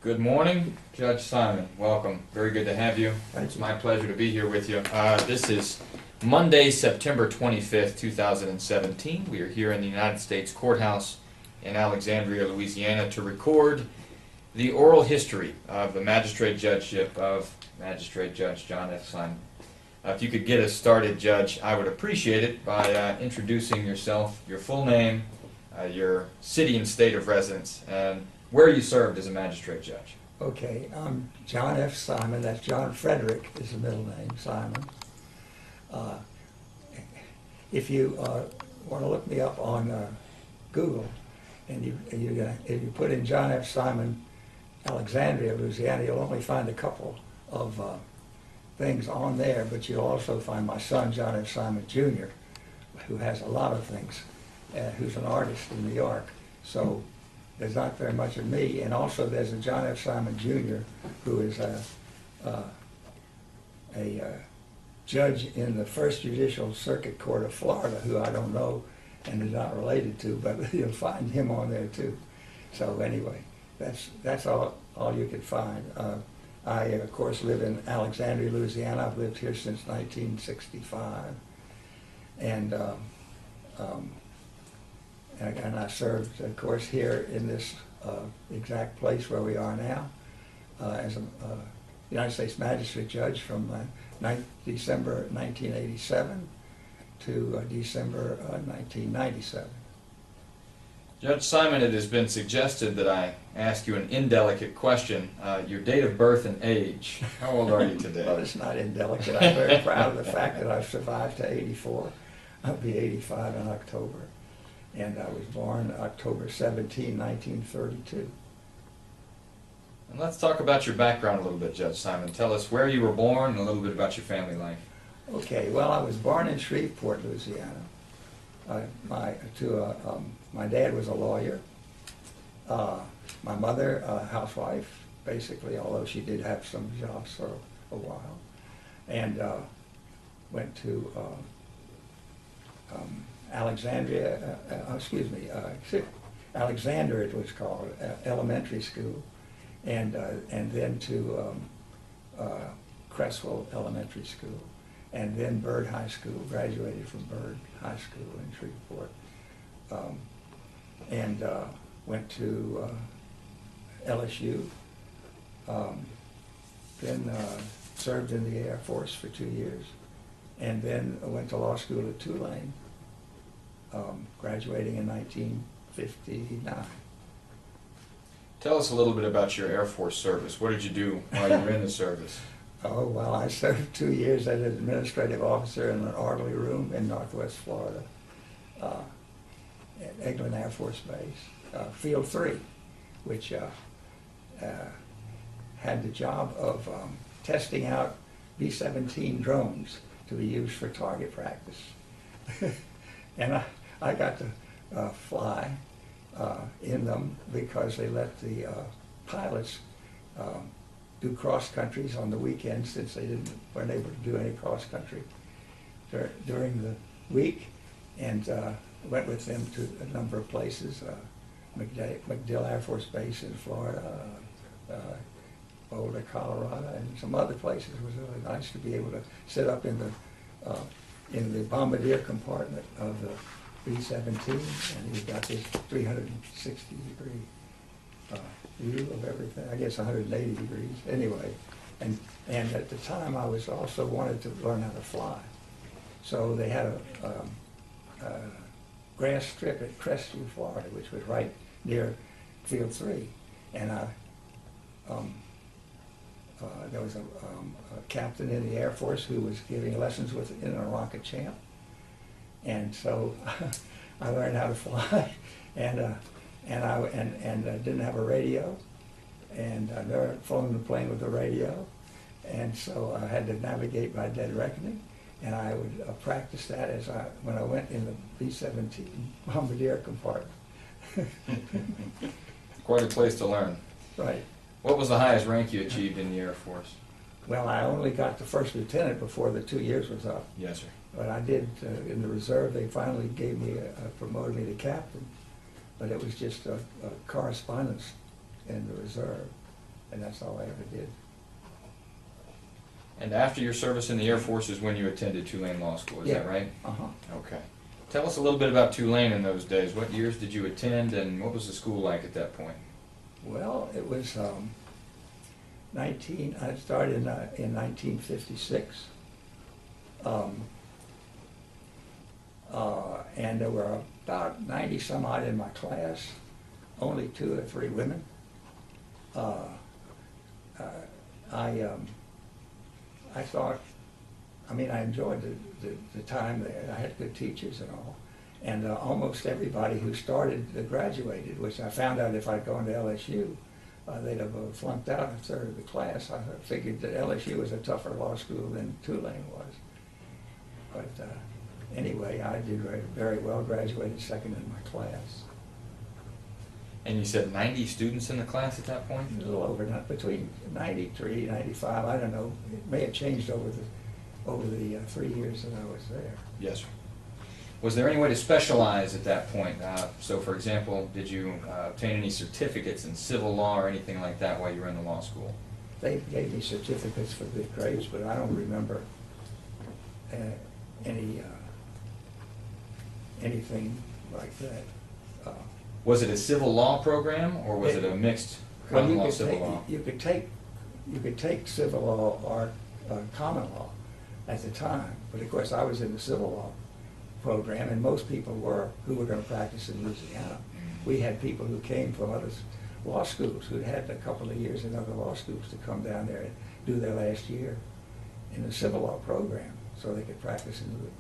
Good morning, Judge Simon. Welcome. Very good to have you. It's my pleasure to be here with you. This is Monday, September 25th, 2017. We are here in the United States Courthouse in Alexandria, Louisiana, to record the oral history of the magistrate judgeship of Magistrate Judge John F. Simon. If you could get us started, Judge, I would appreciate it by introducing yourself, your full name, your city and state of residence, and where you served as a magistrate judge. Okay, I'm John F. Simon. That's John Frederic is the middle name, Simon. If you want to look me up on Google, and if you put in John F. Simon, Alexandria, Louisiana, you'll only find a couple of things on there, but you'll also find my son, John F. Simon Jr., who has a lot of things, who's an artist in New York. So there's not very much of me, and also there's a John F. Simon Jr., who is a judge in the First Judicial Circuit Court of Florida, who I don't know and is not related to, but you'll find him on there too. So anyway, that's all you can find. I, of course, live in Alexandria, Louisiana. I've lived here since 1965, and I served, of course, here in this exact place where we are now as a United States Magistrate Judge from December 1987 to December 1997. Judge Simon, it has been suggested that I ask you an indelicate question. Your date of birth and age. How old are you today? Well, it's not indelicate. I'm very proud of the fact that I've survived to 84. I'll be 85 in October. And I was born October 17, 1932. And let's talk about your background a little bit, Judge Simon. Tell us where you were born and a little bit about your family life. Okay, well, I was born in Shreveport, Louisiana. My dad was a lawyer. My mother, a housewife, basically, although she did have some jobs for a while. And went to Alexandria, Alexander it was called, elementary school, and then to Cresswell Elementary School, and then Byrd High School, graduated from Byrd High School in Shreveport, and went to LSU, then served in the Air Force for 2 years, and then went to law school at Tulane, graduating in 1959. Tell us a little bit about your Air Force service. What did you do while you were in the service? Oh, well, I served 2 years as an administrative officer in an orderly room in Northwest Florida, at Eglin Air Force Base, Field 3, which had the job of testing out B-17 drones to be used for target practice. And I got to fly in them because they let the pilots do cross countries on the weekends, since they weren't able to do any cross country during the week, and went with them to a number of places, MacDill Air Force Base in Florida, Boulder, Colorado, and some other places. It was really nice to be able to sit up in the bombardier compartment of the B-17, and you've got this 360-degree view of everything. I guess 180 degrees. Anyway, and at the time I was also wanted to learn how to fly, so they had a grass strip at Crestview, Florida, which was right near Field 3, and there was a captain in the Air Force who was giving lessons in a rocket champ, and so I learned how to fly, and I didn't have a radio, and I never flown the plane with a radio, and so I had to navigate by dead reckoning, and I would practice that when I went in the B-17 bombardier compartment. Quite a place to learn. Right. What was the highest rank you achieved in the Air Force? Well, I only got to first lieutenant before the 2 years was up. Yes, sir. But I did, in the reserve, they finally gave me, promoted me to captain. But it was just a correspondence in the reserve. and that's all I ever did. And after your service in the Air Force is when you attended Tulane Law School, is that right? Uh-huh. Okay. Tell us a little bit about Tulane in those days. What years did you attend, and what was the school like at that point? Well, it was I started in 1956. And there were about 90 some odd in my class, only 2 or 3 women. I thought, I enjoyed the time there. I had good teachers and all. And almost everybody who started graduated, which I found out if I'd gone to LSU, they'd have flunked out a third of the class. I figured that LSU was a tougher law school than Tulane was. But anyway, I did very well, graduated second in my class. And you said 90 students in the class at that point? A little over, between 93, 95, I don't know. It may have changed over the 3 years that I was there. Yes, sir. Was there any way to specialize at that point? So, for example, did you obtain any certificates in civil law or anything like that while you were in the law school? They gave me certificates for good grades, but I don't remember anything like that. Was it a civil law program, or was it a mixed common law, civil law? You could take civil law or common law at the time, but of course I was in the civil law program, and most people who were going to practice in Louisiana. We had people who came from other law schools who'd had a couple of years in other law schools to come down there and do their last year in the civil law program so they could practice in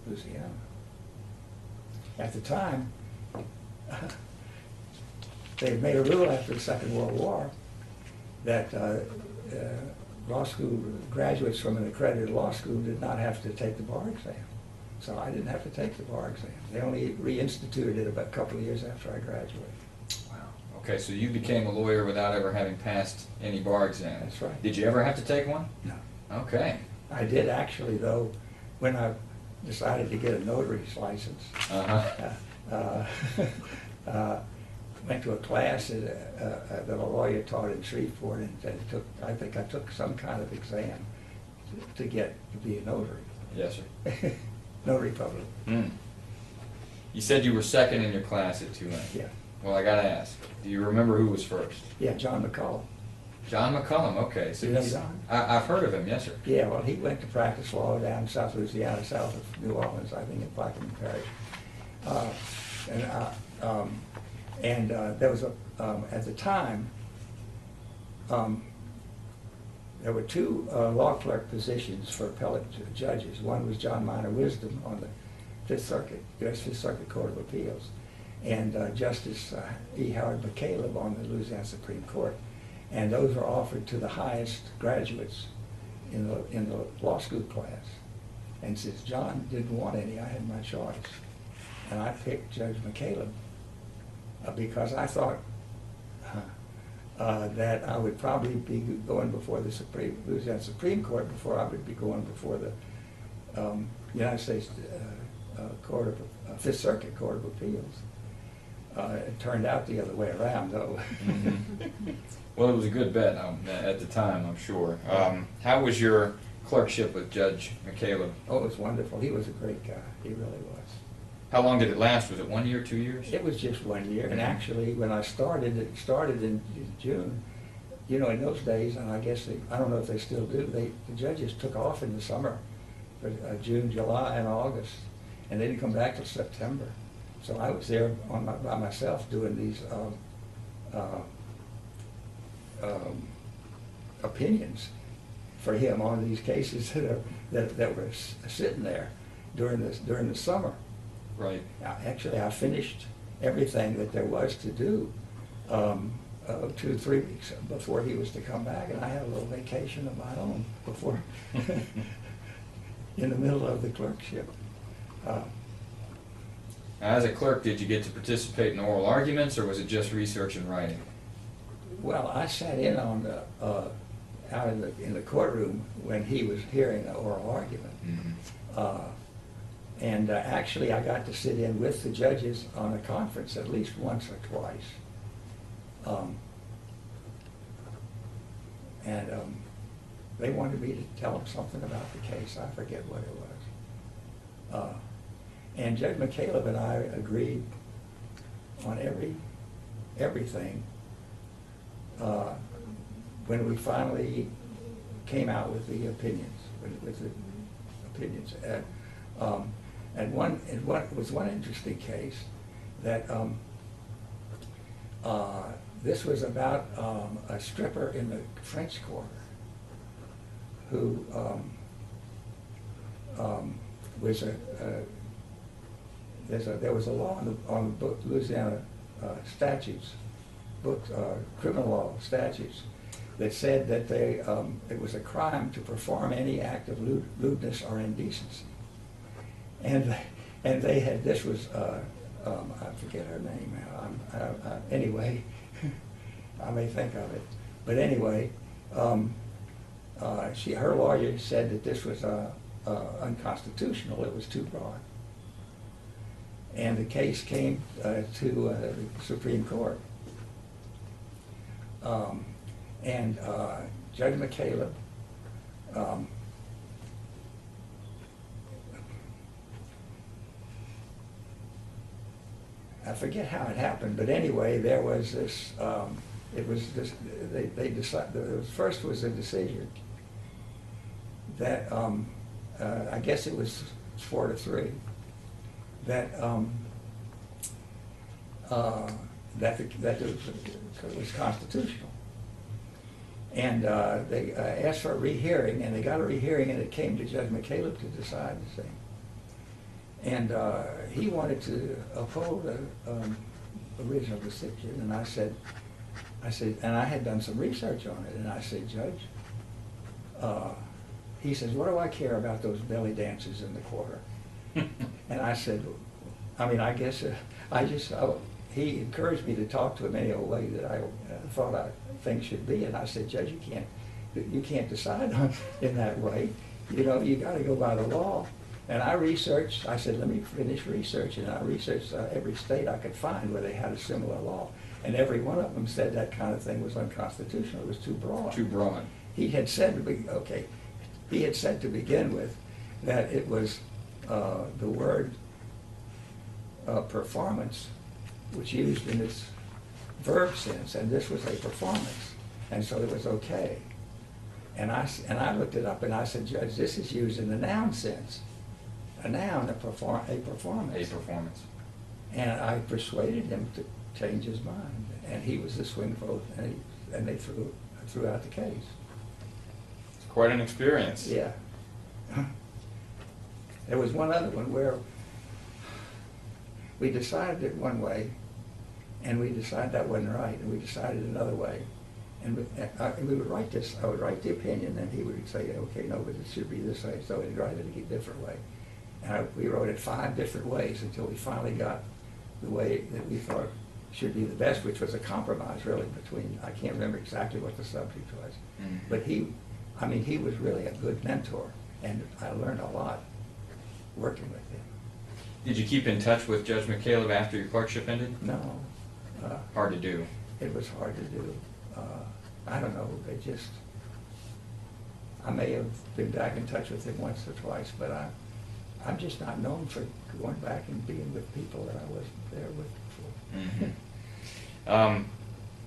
Louisiana. At the time, they had made a rule after the Second World War that law school graduates from an accredited law school did not have to take the bar exam. So I didn't have to take the bar exam. They only reinstituted it about a couple of years after I graduated. Wow. Okay, so you became a lawyer without ever having passed any bar exam. That's right. Did you ever have to take one? No. Okay. I did actually, though, when I decided to get a notary's license. Went to a class that a lawyer taught in Shreveport, and I think I took some kind of exam to be a notary. Yes, sir. Notary public. You said you were second in your class at Tulane. Yeah. Well, I gotta ask, do you remember who was first? Yeah, John McCullum. John McCullum, okay. So You know John? I've heard of him, yes, sir. Yeah, well, he went to practice law down in South Louisiana, south of New Orleans, I think, in Plaquemine Parish. There was at the time, there were 2 law clerk positions for appellate judges. One was John Minor Wisdom on the Fifth Circuit, U.S. Fifth Circuit Court of Appeals, and Justice E. Howard McCaleb on the Louisiana Supreme Court. And those were offered to the highest graduates in the law school class. And since John didn't want any, I had my choice. And I picked Judge McCaleb because I thought that I would probably be going before the Louisiana Supreme Court before I would be going before the United States Fifth Circuit Court of Appeals. It turned out the other way around, though. Well, it was a good bet at the time, I'm sure. How was your clerkship with Judge McCaleb? Oh, it was wonderful. He was a great guy. He really was. How long did it last? Was it 1 year, 2 years? It was just 1 year. And actually, when I started, it started in June. You know, in those days, and I guess I don't know if they still do, the judges took off in the summer for June, July, and August, and they didn't come back till September. So I was there by myself doing these opinions for him on these cases that were sitting there during the summer. Right. Actually, I finished everything that there was to do 2 or 3 weeks before he was to come back, and I had a little vacation of my own before, in the middle of the clerkship. As a clerk, did you get to participate in oral arguments, or was it just research and writing? Well, I sat in on out in the courtroom when he was hearing an oral argument. And actually, I got to sit in with the judges on a conference at least once or twice. And they wanted me to tell them something about the case. I forget what it was. And Judge McCaleb and I agreed on everything when we finally came out with the opinions. And what was one interesting case that this was about a stripper in the French Quarter who was there was a law on the book, Louisiana statutes, criminal law statutes, that said that it was a crime to perform any act of lewdness or indecency. And they had, this was, I forget her name now, anyway, I may think of it. But anyway, her lawyer said that this was unconstitutional, it was too broad. And the case came to the Supreme Court. And Judge McCaleb I forget how it happened, but anyway, there was this, it was this, they decided, first was a decision that, I guess it was 4-3, that it was constitutional. And they asked for a rehearing, and they got a rehearing, and it came to Judge McCaleb to decide the thing. And he wanted to uphold the original decision, and I said, and I had done some research on it, and I said, Judge, he says, what do I care about those belly dances in the quarter? And I said, I mean, I guess he encouraged me to talk to him any old way that I thought things should be, and I said, Judge, you can't decide on in that way. You know, you got to go by the law. And I researched, I said, let me finish researching. And I researched every state I could find where they had a similar law. And every one of them said that kind of thing was unconstitutional. It was too broad. Too broad. He had said to begin with that it was the word performance was used in its verb sense, and this was a performance. And so it was okay. And I looked it up, and I said, Judge, this is used in the noun sense. A noun, a performance. A performance. And I persuaded him to change his mind, and he was the swing vote, and they threw out the case. It's quite an experience. Yeah. There was one other one where we decided it one way, and we decided that wasn't right, and we decided another way. And we would write this, I would write the opinion, and he would say, okay, no, but it should be this way, so he'd write it a different way. And we wrote it 5 different ways until we finally got the way that we thought should be the best, which was a compromise, really, between, I can't remember exactly what the subject was. Mm-hmm. But he was really a good mentor, and I learned a lot working with him. Did you keep in touch with Judge McCaleb after your clerkship ended? No. Hard to do. It was hard to do. I don't know, I may have been back in touch with him once or twice, but I'm just not known for going back and being with people that I wasn't there with before. Mm-hmm.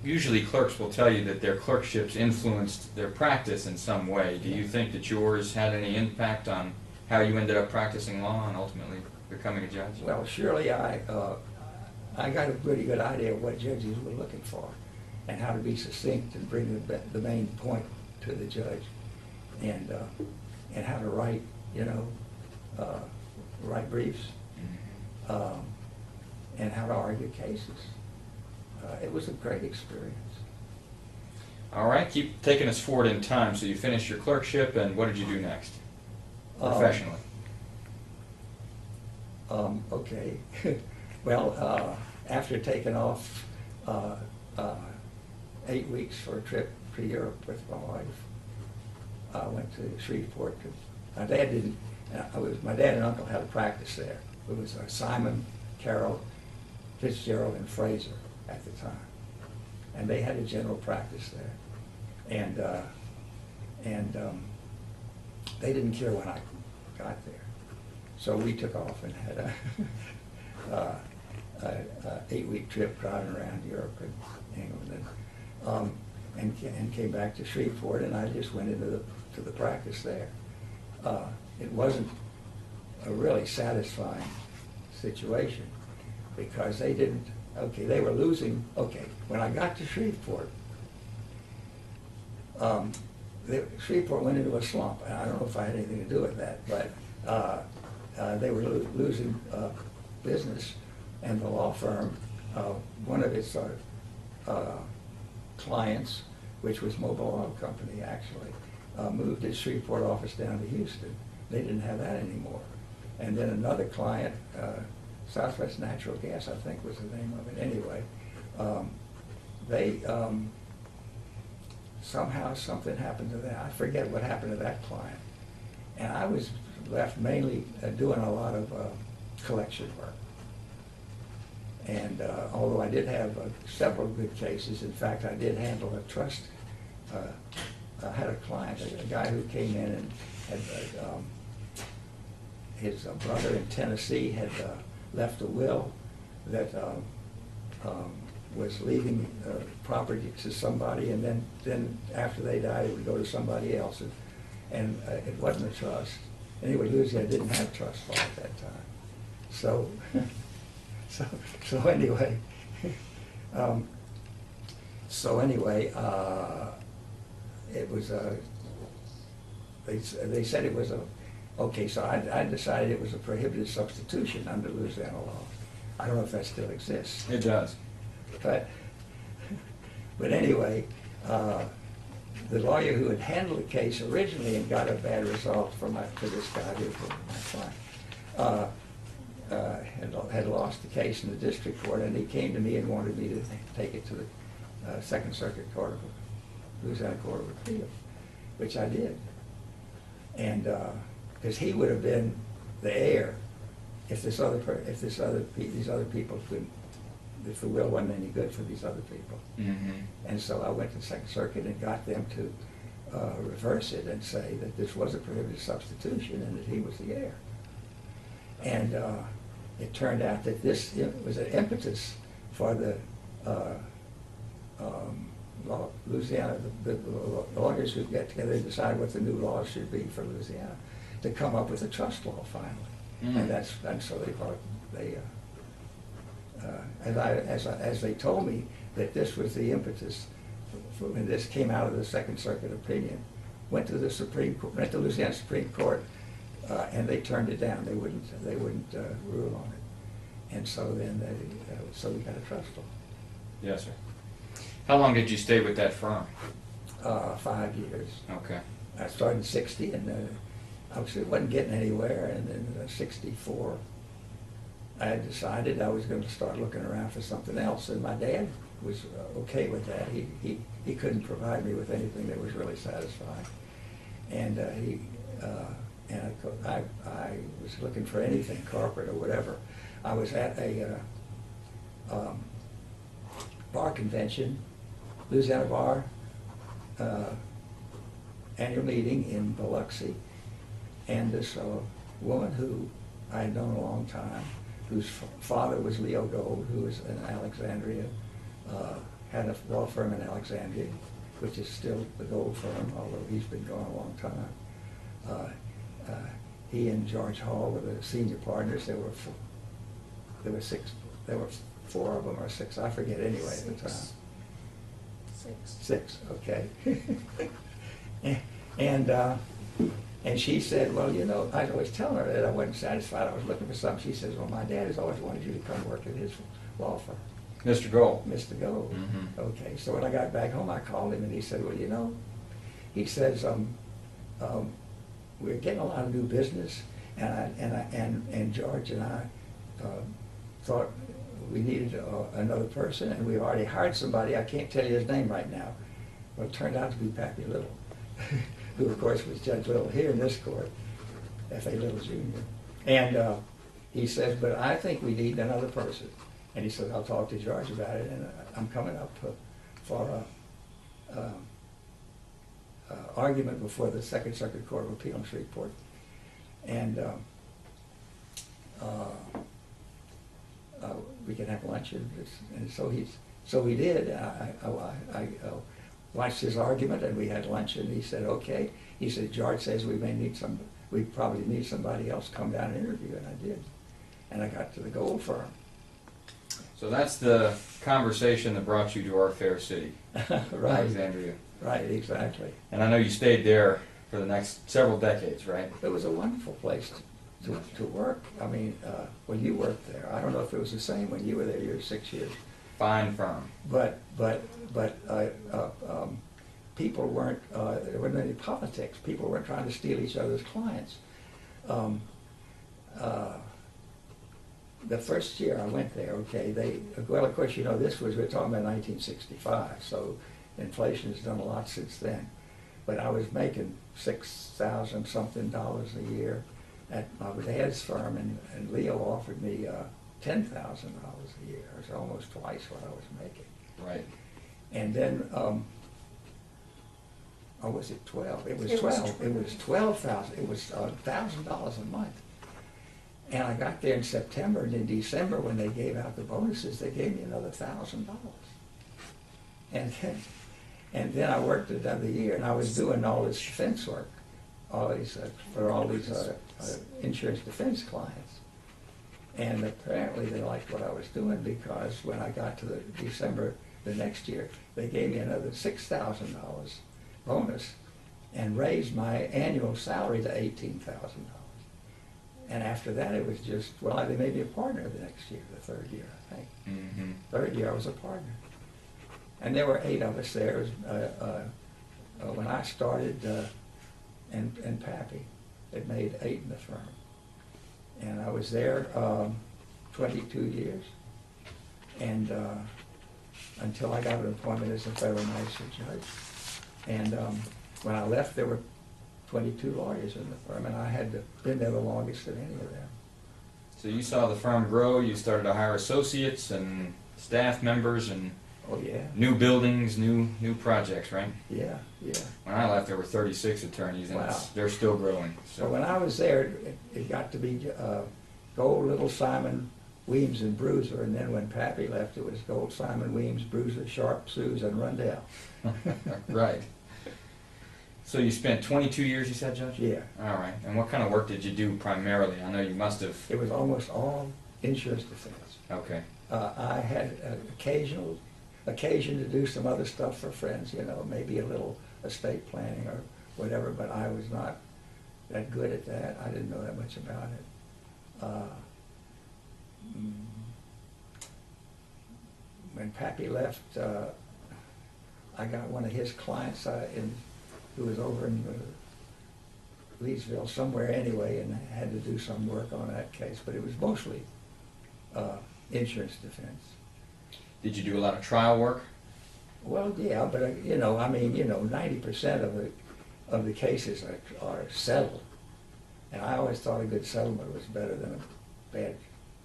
Usually clerks will tell you that their clerkships influenced their practice in some way. Do you think that yours had any impact on how you ended up practicing law and ultimately becoming a judge? Well, surely I got a pretty good idea of what judges were looking for and how to be succinct and bring the main point to the judge, and how to write, write briefs, and how to argue cases. It was a great experience. All right, keep taking us forward in time. So you finished your clerkship, and what did you do next, professionally? Okay. Well, after taking off 8 weeks for a trip to Europe with my wife, I went to Shreveport. My dad didn't. My dad and uncle had a practice there. It was Simon, Carroll, Fitzgerald, and Fraser at the time, and they had a general practice there. And And they didn't care when I got there. So we took off and had a 8-week trip driving around Europe and England, and came back to Shreveport, and I just went into the practice there. It wasn't a really satisfying situation because they didn't, they were losing, when I got to Shreveport, Shreveport went into a slump, and I don't know if I had anything to do with that, but they were losing business, and the law firm, one of its clients, which was Mobile Oil Company actually, moved its Shreveport office down to Houston. They didn't have that anymore. And then another client, Southwest Natural Gas, I think was the name of it. Anyway, they somehow something happened to that. I forget what happened to that client. And I was left mainly doing a lot of collection work. And although I did have several good cases, in fact, I did handle a trust. I had a client, a guy who came in and had his brother in Tennessee had left a will that was leaving property to somebody, and then after they died, it would go to somebody else, and it wasn't a trust. Anyway, Louisiana didn't have trust law at that time, so anyway, it was they said it was so I decided it was a prohibited substitution under Louisiana law. I don't know if that still exists. It does. But anyway, the lawyer who had handled the case originally and got a bad result for this guy who was my client, had lost the case in the district court, and he came to me and wanted me to take it to the Second Circuit Court of Louisiana Court of Appeal, which I did. And because he would have been the heir if these other people couldn't, if the will wasn't any good for these other people. Mm-hmm. And so I went to the Second Circuit and got them to reverse it and say that this was a prohibited substitution and that he was the heir. And it turned out that this was an impetus for the Louisiana, the lawyers who get together and decide what the new laws should be for Louisiana, to come up with a trust law finally. Mm. And so as they told me that this was the impetus for when this came out of the Second Circuit opinion, went to the Louisiana Supreme Court, and they turned it down. They wouldn't rule on it, and so then so we got a trust law. Yes, sir. How long did you stay with that firm? 5 years. Okay. I started in '60, and obviously wasn't getting anywhere, and then in '64, I had decided I was going to start looking around for something else, and my dad was okay with that. He couldn't provide me with anything that was really satisfying, and I was looking for anything, corporate or whatever. I was at a bar convention, Louisiana Bar annual meeting in Biloxi, and this woman who I had known a long time, whose father was Leo Gold, who was in Alexandria, had a law firm in Alexandria, which is still the Gold firm, although he's been gone a long time. He and George Hall were the senior partners. There were 4 of them or 6, I forget anyway at the time. 6, okay. And she said, well, you know, I was always telling her that I wasn't satisfied. I was looking for something. She says, well, my dad has always wanted you to come work at his law firm. Mr. Gold. Mr. Gold. Mm-hmm. Okay, so when I got back home, I called him and he said, well, you know, he says, we're getting a lot of new business, and George and I thought we needed another person, and we've already hired somebody. I can't tell you his name right now. Well, it turned out to be Pappy Little, who of course was Judge Little here in this court, F.A. Little Jr. And he says, but I think we need another person. And he said, I'll talk to George about it, and I'm coming up for argument before the Second Circuit Court of Appeal in Shreveport. And we can have lunch, and so we did. I watched his argument, and we had lunch, and he said, okay. He said, George says we probably need somebody else to come down and interview, and I did. And I got to the Gold firm. So that's the conversation that brought you to our fair city, Right. Alexandria. Right, exactly. And I know you stayed there for the next several decades, right? It was a wonderful place to work. I mean, when you worked there, I don't know if it was the same when you were there. You were 6 years. Fine firm. But people weren't. There wasn't any politics. People weren't trying to steal each other's clients. The first year I went there, okay, well, of course, you know, we're talking about 1965, so inflation has done a lot since then. But I was making $6,000 something a year at my dad's firm, and Leo offered me $10,000 a year. It was almost twice what I was making. Right. And then, or was it 12? It was 12. It was 12,000. It was $1,000 a month. And I got there in September, and in December, when they gave out the bonuses, they gave me another $1,000. And then I worked another year, and I was doing all this defense work, for all these insurance defense clients. And apparently they liked what I was doing, because when I got to the December the next year, they gave me another $6,000 bonus and raised my annual salary to $18,000. And after that, it was just, well, they made me a partner the next year, the third year, I think. Mm-hmm. Third year, I was a partner. And there were 8 of us there. When I started, and Pappy, it made 8 in the firm. And I was there 22 years, and until I got an appointment as a federal magistrate judge. And when I left, there were 22 lawyers in the firm, and I had been there the longest of any of them. So you saw the firm grow, you started to hire associates and staff members and Oh, yeah. new buildings, new projects, right? Yeah, yeah. When I left, there were 36 attorneys, and Wow. they're still growing. So when I was there, it got to be Gold, Little Simon, Weems, and Bruiser, and then when Pappy left, it was Gold, Simon, Weems, Bruiser, Sharp, Suze, and Rundell. Right. So you spent 22 years, you said, Judge? Yeah. All right. And what kind of work did you do primarily? I know you must have... It was almost all insurance defense. Okay. I had occasion to do some other stuff for friends, you know, maybe a little estate planning or whatever, but I was not that good at that. I didn't know that much about it. When Pappy left, I got one of his clients who was over in Leesville somewhere anyway, and had to do some work on that case, but it was mostly insurance defense. Did you do a lot of trial work? Well, yeah, but you know, I mean, you know, 90% of the cases are settled, and I always thought a good settlement was better than a bad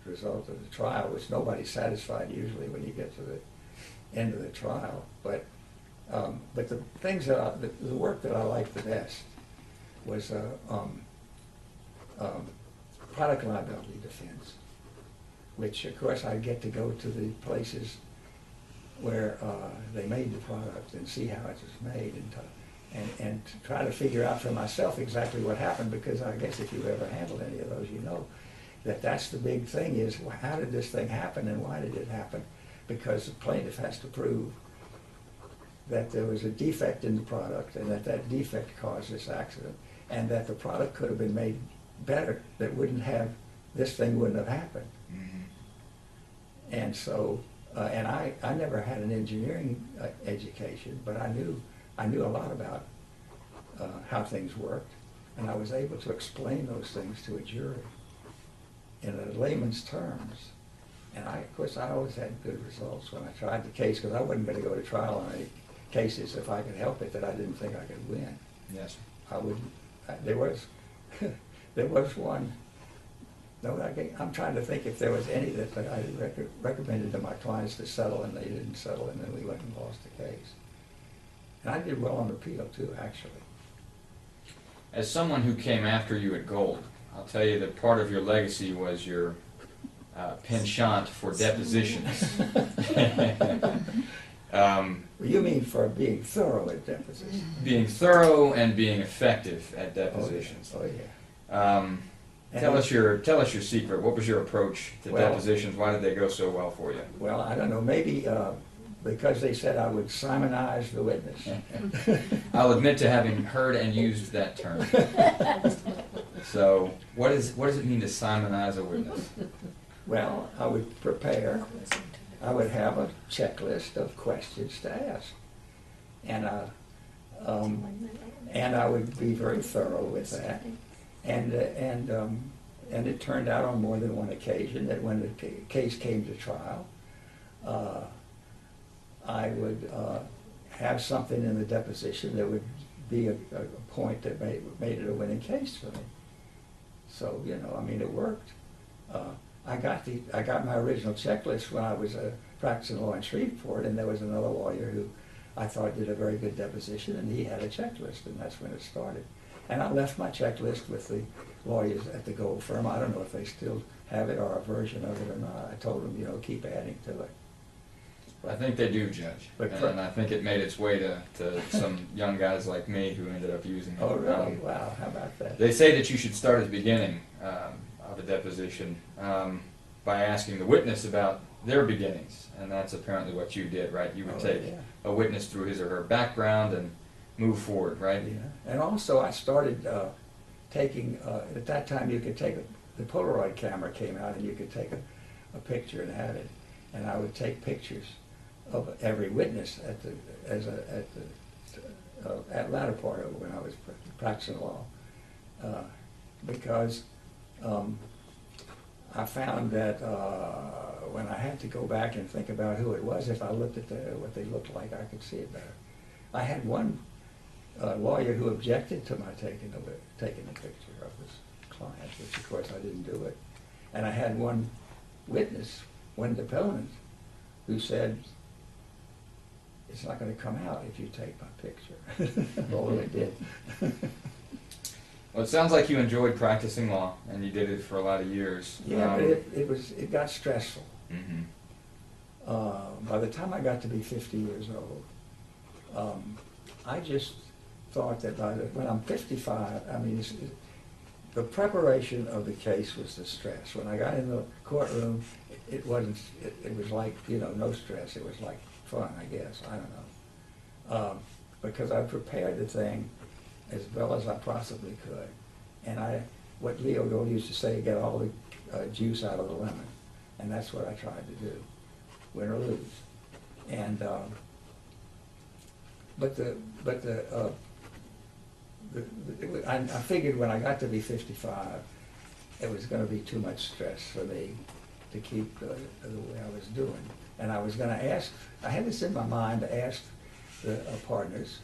result of the trial, which nobody's satisfied usually when you get to the end of the trial. But the things that the work that I liked the best was product liability defense, which of course I get to go to the places where they made the product and see how it was made, and to try to figure out for myself exactly what happened, because I guess if you've ever handled any of those, you know that that's the big thing is, well, how did this thing happen and why did it happen? Because the plaintiff has to prove that there was a defect in the product and that defect caused this accident, and that the product could have been made better, that this thing wouldn't have happened. Mm-hmm. And so, and I never had an engineering education, but I knew a lot about how things worked, and I was able to explain those things to a jury in a layman's terms. And of course, I always had good results when I tried the case, because I wasn't going to go to trial on any cases if I could help it that I didn't think I could win. Yes. I wouldn't. There was, there was one. No, I'm trying to think if there was any that I recommended to my clients to settle, and they didn't settle, and then we went and lost the case. And I did well on appeal too, actually. As someone who came after you at Gold, I'll tell you that part of your legacy was your penchant for depositions. You mean for being thorough at depositions? Being thorough and being effective at depositions. Oh, yeah. Tell us your secret. What was your approach to depositions? Why did they go so well for you? Well, I don't know. Maybe because they said I would simonize the witness. I'll admit to having heard and used that term. So, what does it mean to simonize a witness? Well, I would prepare. I would have a checklist of questions to ask, and I would be very thorough with that. And it turned out on more than one occasion that when the case came to trial, I would have something in the deposition that would be a point that made it a winning case for me. So, you know, I mean, it worked. I got my original checklist when I was practicing law in Shreveport, and there was another lawyer who I thought did a very good deposition, and he had a checklist, and that's when it started. And I left my checklist with the lawyers at the Gold firm. I don't know if they still have it or a version of it or not. I told them, you know, keep adding to it. I think they do, Judge. And I think it made its way to some young guys like me who ended up using it. Oh, really? Wow, how about that? They say that you should start at the beginning of a deposition by asking the witness about their beginnings. And that's apparently what you did, right? You would take a witness through his or her background and move forward, right? Yeah. And also I started taking, at that time you could take, the Polaroid camera came out and you could take a picture and have it. And I would take pictures of every witness at latter part of when I was practicing law, because I found that when I had to go back and think about who it was, if I looked at what they looked like, I could see it better. I had one lawyer who objected to my taking a picture of his client, which of course I didn't do it, and I had one witness, one deponent, who said, it's not going to come out if you take my picture, although it did. Well, it sounds like you enjoyed practicing law, and you did it for a lot of years. Yeah, but it got stressful. Mm-hmm. By the time I got to be 50 years old, I just thought that when I'm 55, I mean, the preparation of the case was the stress. When I got in the courtroom, it wasn't. It was like, you know, no stress. It was like fun, I guess. I don't know, because I prepared the thing as well as I possibly could, and what Leo Gold used to say, get all the juice out of the lemon, and that's what I tried to do, win or lose. And I figured when I got to be 55, it was going to be too much stress for me to keep the way I was doing. And I was going to ask, I had this in my mind to ask the partners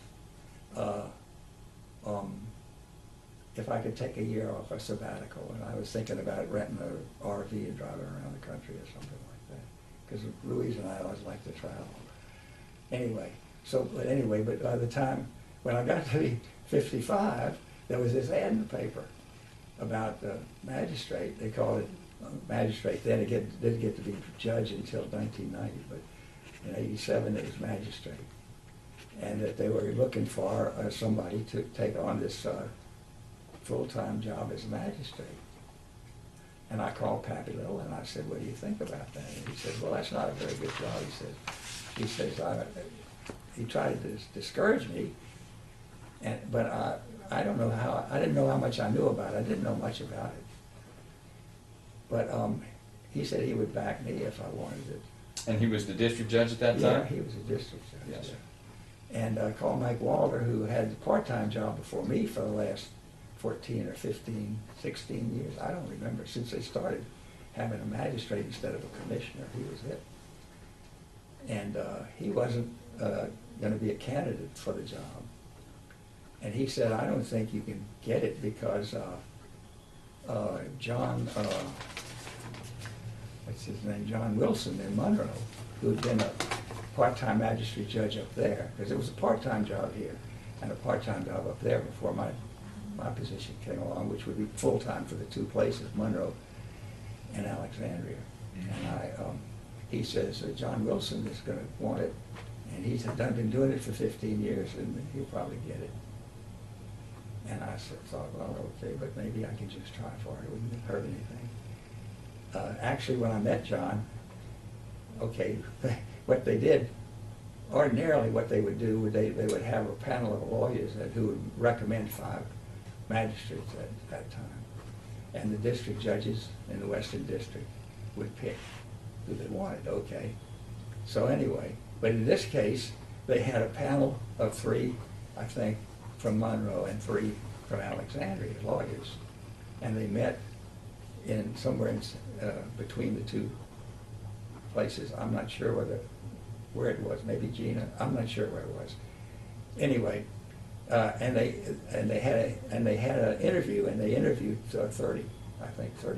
if I could take a year off, a sabbatical. And I was thinking about renting an RV and driving around the country or something like that. Because Louise and I always like to travel. Anyway, but by the time, when I got to be 55, there was this ad in the paper about the Magistrate. They called it Magistrate. Then it didn't get to be judge until 1990, but in '87 it was Magistrate. And that they were looking for somebody to take on this full-time job as a magistrate. And I called Pappy Little and I said, what do you think about that? And he said, well, that's not a very good job. He says, he tried to discourage me, but I don't know how, I didn't know how much I knew about it. I didn't know much about it. But he said he would back me if I wanted it. And he was the district judge at that time? Yeah, he was a district judge. Yes, sir. And I called Mike Walter, who had a part-time job before me for the last 14 or 15, 16 years. I don't remember, since they started having a magistrate instead of a commissioner. He was it. And he wasn't going to be a candidate for the job. And he said, I don't think you can get it because John, what's his name, John Wilson in Monroe, who had been a part-time magistrate judge up there, because it was a part-time job here and a part-time job up there before my position came along, which would be full-time for the two places, Monroe and Alexandria. And he says, John Wilson is going to want it, and he's been doing it for 15 years, and he'll probably get it. And I thought, well, okay, but maybe I can just try for it. It wouldn't hurt anything. Actually, when I met John, okay, what they did, ordinarily what they would do, they would have a panel of lawyers who would recommend 5 magistrates at that time. And the district judges in the Western District would pick who they wanted, okay. So anyway, but in this case, they had a panel of 3, I think, from Monroe and 3 from Alexandria, lawyers. And they met somewhere between the two places. I'm not sure where it was, maybe Gina, I'm not sure where it was. Anyway, and they had an interview, and they interviewed 30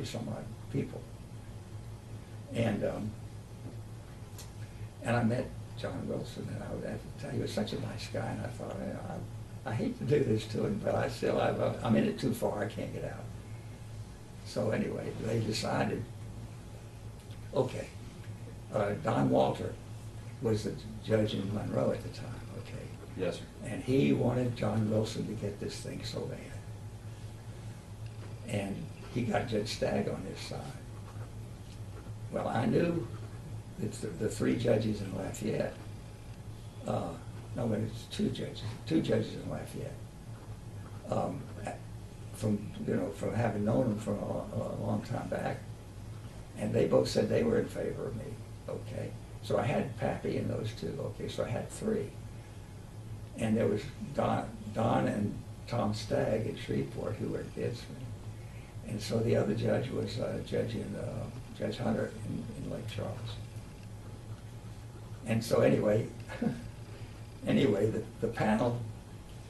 some odd people. And I met John Wilson, and I would have to tell you, he was such a nice guy, and I thought, I hate to do this to him, but I'm in it too far, I can't get out. So anyway, they decided, okay, Don Walter was the judge in Monroe at the time, okay? Yes, sir. And he wanted John Wilson to get this thing so bad. And he got Judge Stagg on his side. Well, I knew that the 3 judges in Lafayette, no, but it's 2 judges in Lafayette, from having known them from a long time back, and they both said they were in favor of me, okay? So I had Pappy and those 2, okay, so I had 3. And there was Don and Tom Stagg in Shreveport who were against me. And so the other judge was Judge Hunter in Lake Charles. And so anyway, the panel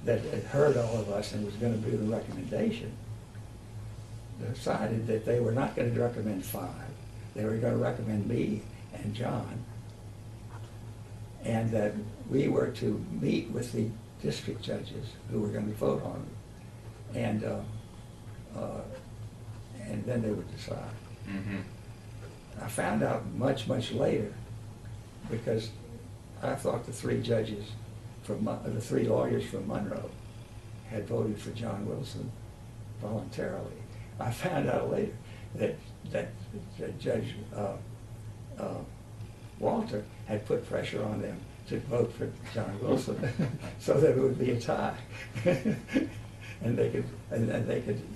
that had heard all of us and was going to do the recommendation decided that they were not going to recommend 5. They were going to recommend me and John, and that we were to meet with the district judges who were going to vote on it, and then they would decide. Mm-hmm. I found out much later, because I thought the 3 judges the 3 lawyers from Monroe had voted for John Wilson voluntarily. I found out later that Judge Walter had put pressure on them to vote for John Wilson so that it would be a tie. and they could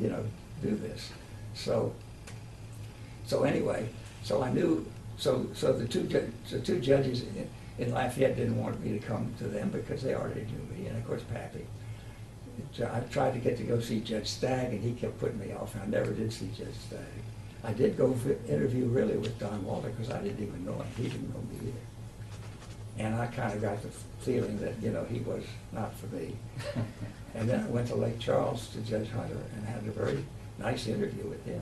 do this. So anyway, so I knew, so the two judges in Lafayette didn't want me to come to them because they already knew me, and of course Pappy. I tried to get to go see Judge Stagg, and he kept putting me off, and I never did see Judge Stagg. I did go interview really with Don Walter, because I didn't even know him. He didn't know me either. And I kind of got the feeling that, he was not for me. And then I went to Lake Charles to Judge Hunter and had a very nice interview with him.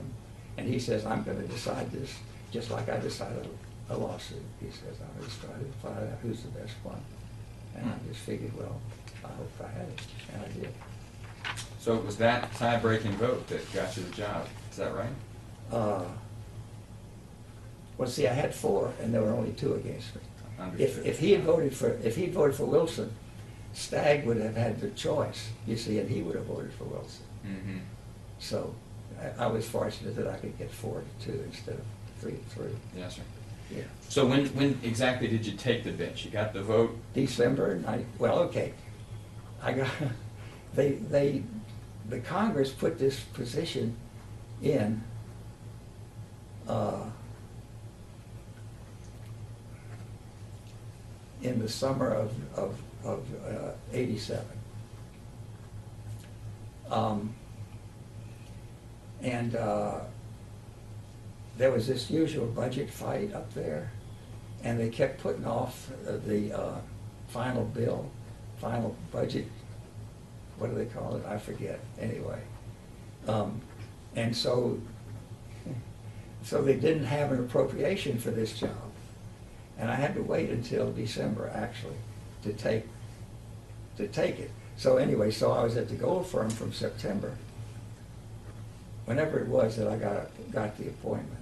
And he says, I'm going to decide this just like I decided a lawsuit. He says, I'm just trying to find out who's the best one. And I just figured, well, I hope I had it, and I did. So it was that tie-breaking vote that got you the job, is that right? Well, see, I had 4, and there were only 2 against me. Understood. If he had voted for Wilson, Stagg would have had the choice, you see, and he would have voted for Wilson. Mm-hmm. So I was fortunate that I could get 4-2 instead of 3-3. Yes, sir. Yeah. So when exactly did you take the bench? You got the vote? December. Well, okay. I got the Congress put this position in the summer of '87. And there was this usual budget fight up there, and they kept putting off the final bill, final budget, what do they call it? I forget, anyway. And so they didn't have an appropriation for this job. And I had to wait until December, actually, to take it. So anyway, so I was at the Gold Firm from September, whenever it was that I got the appointment.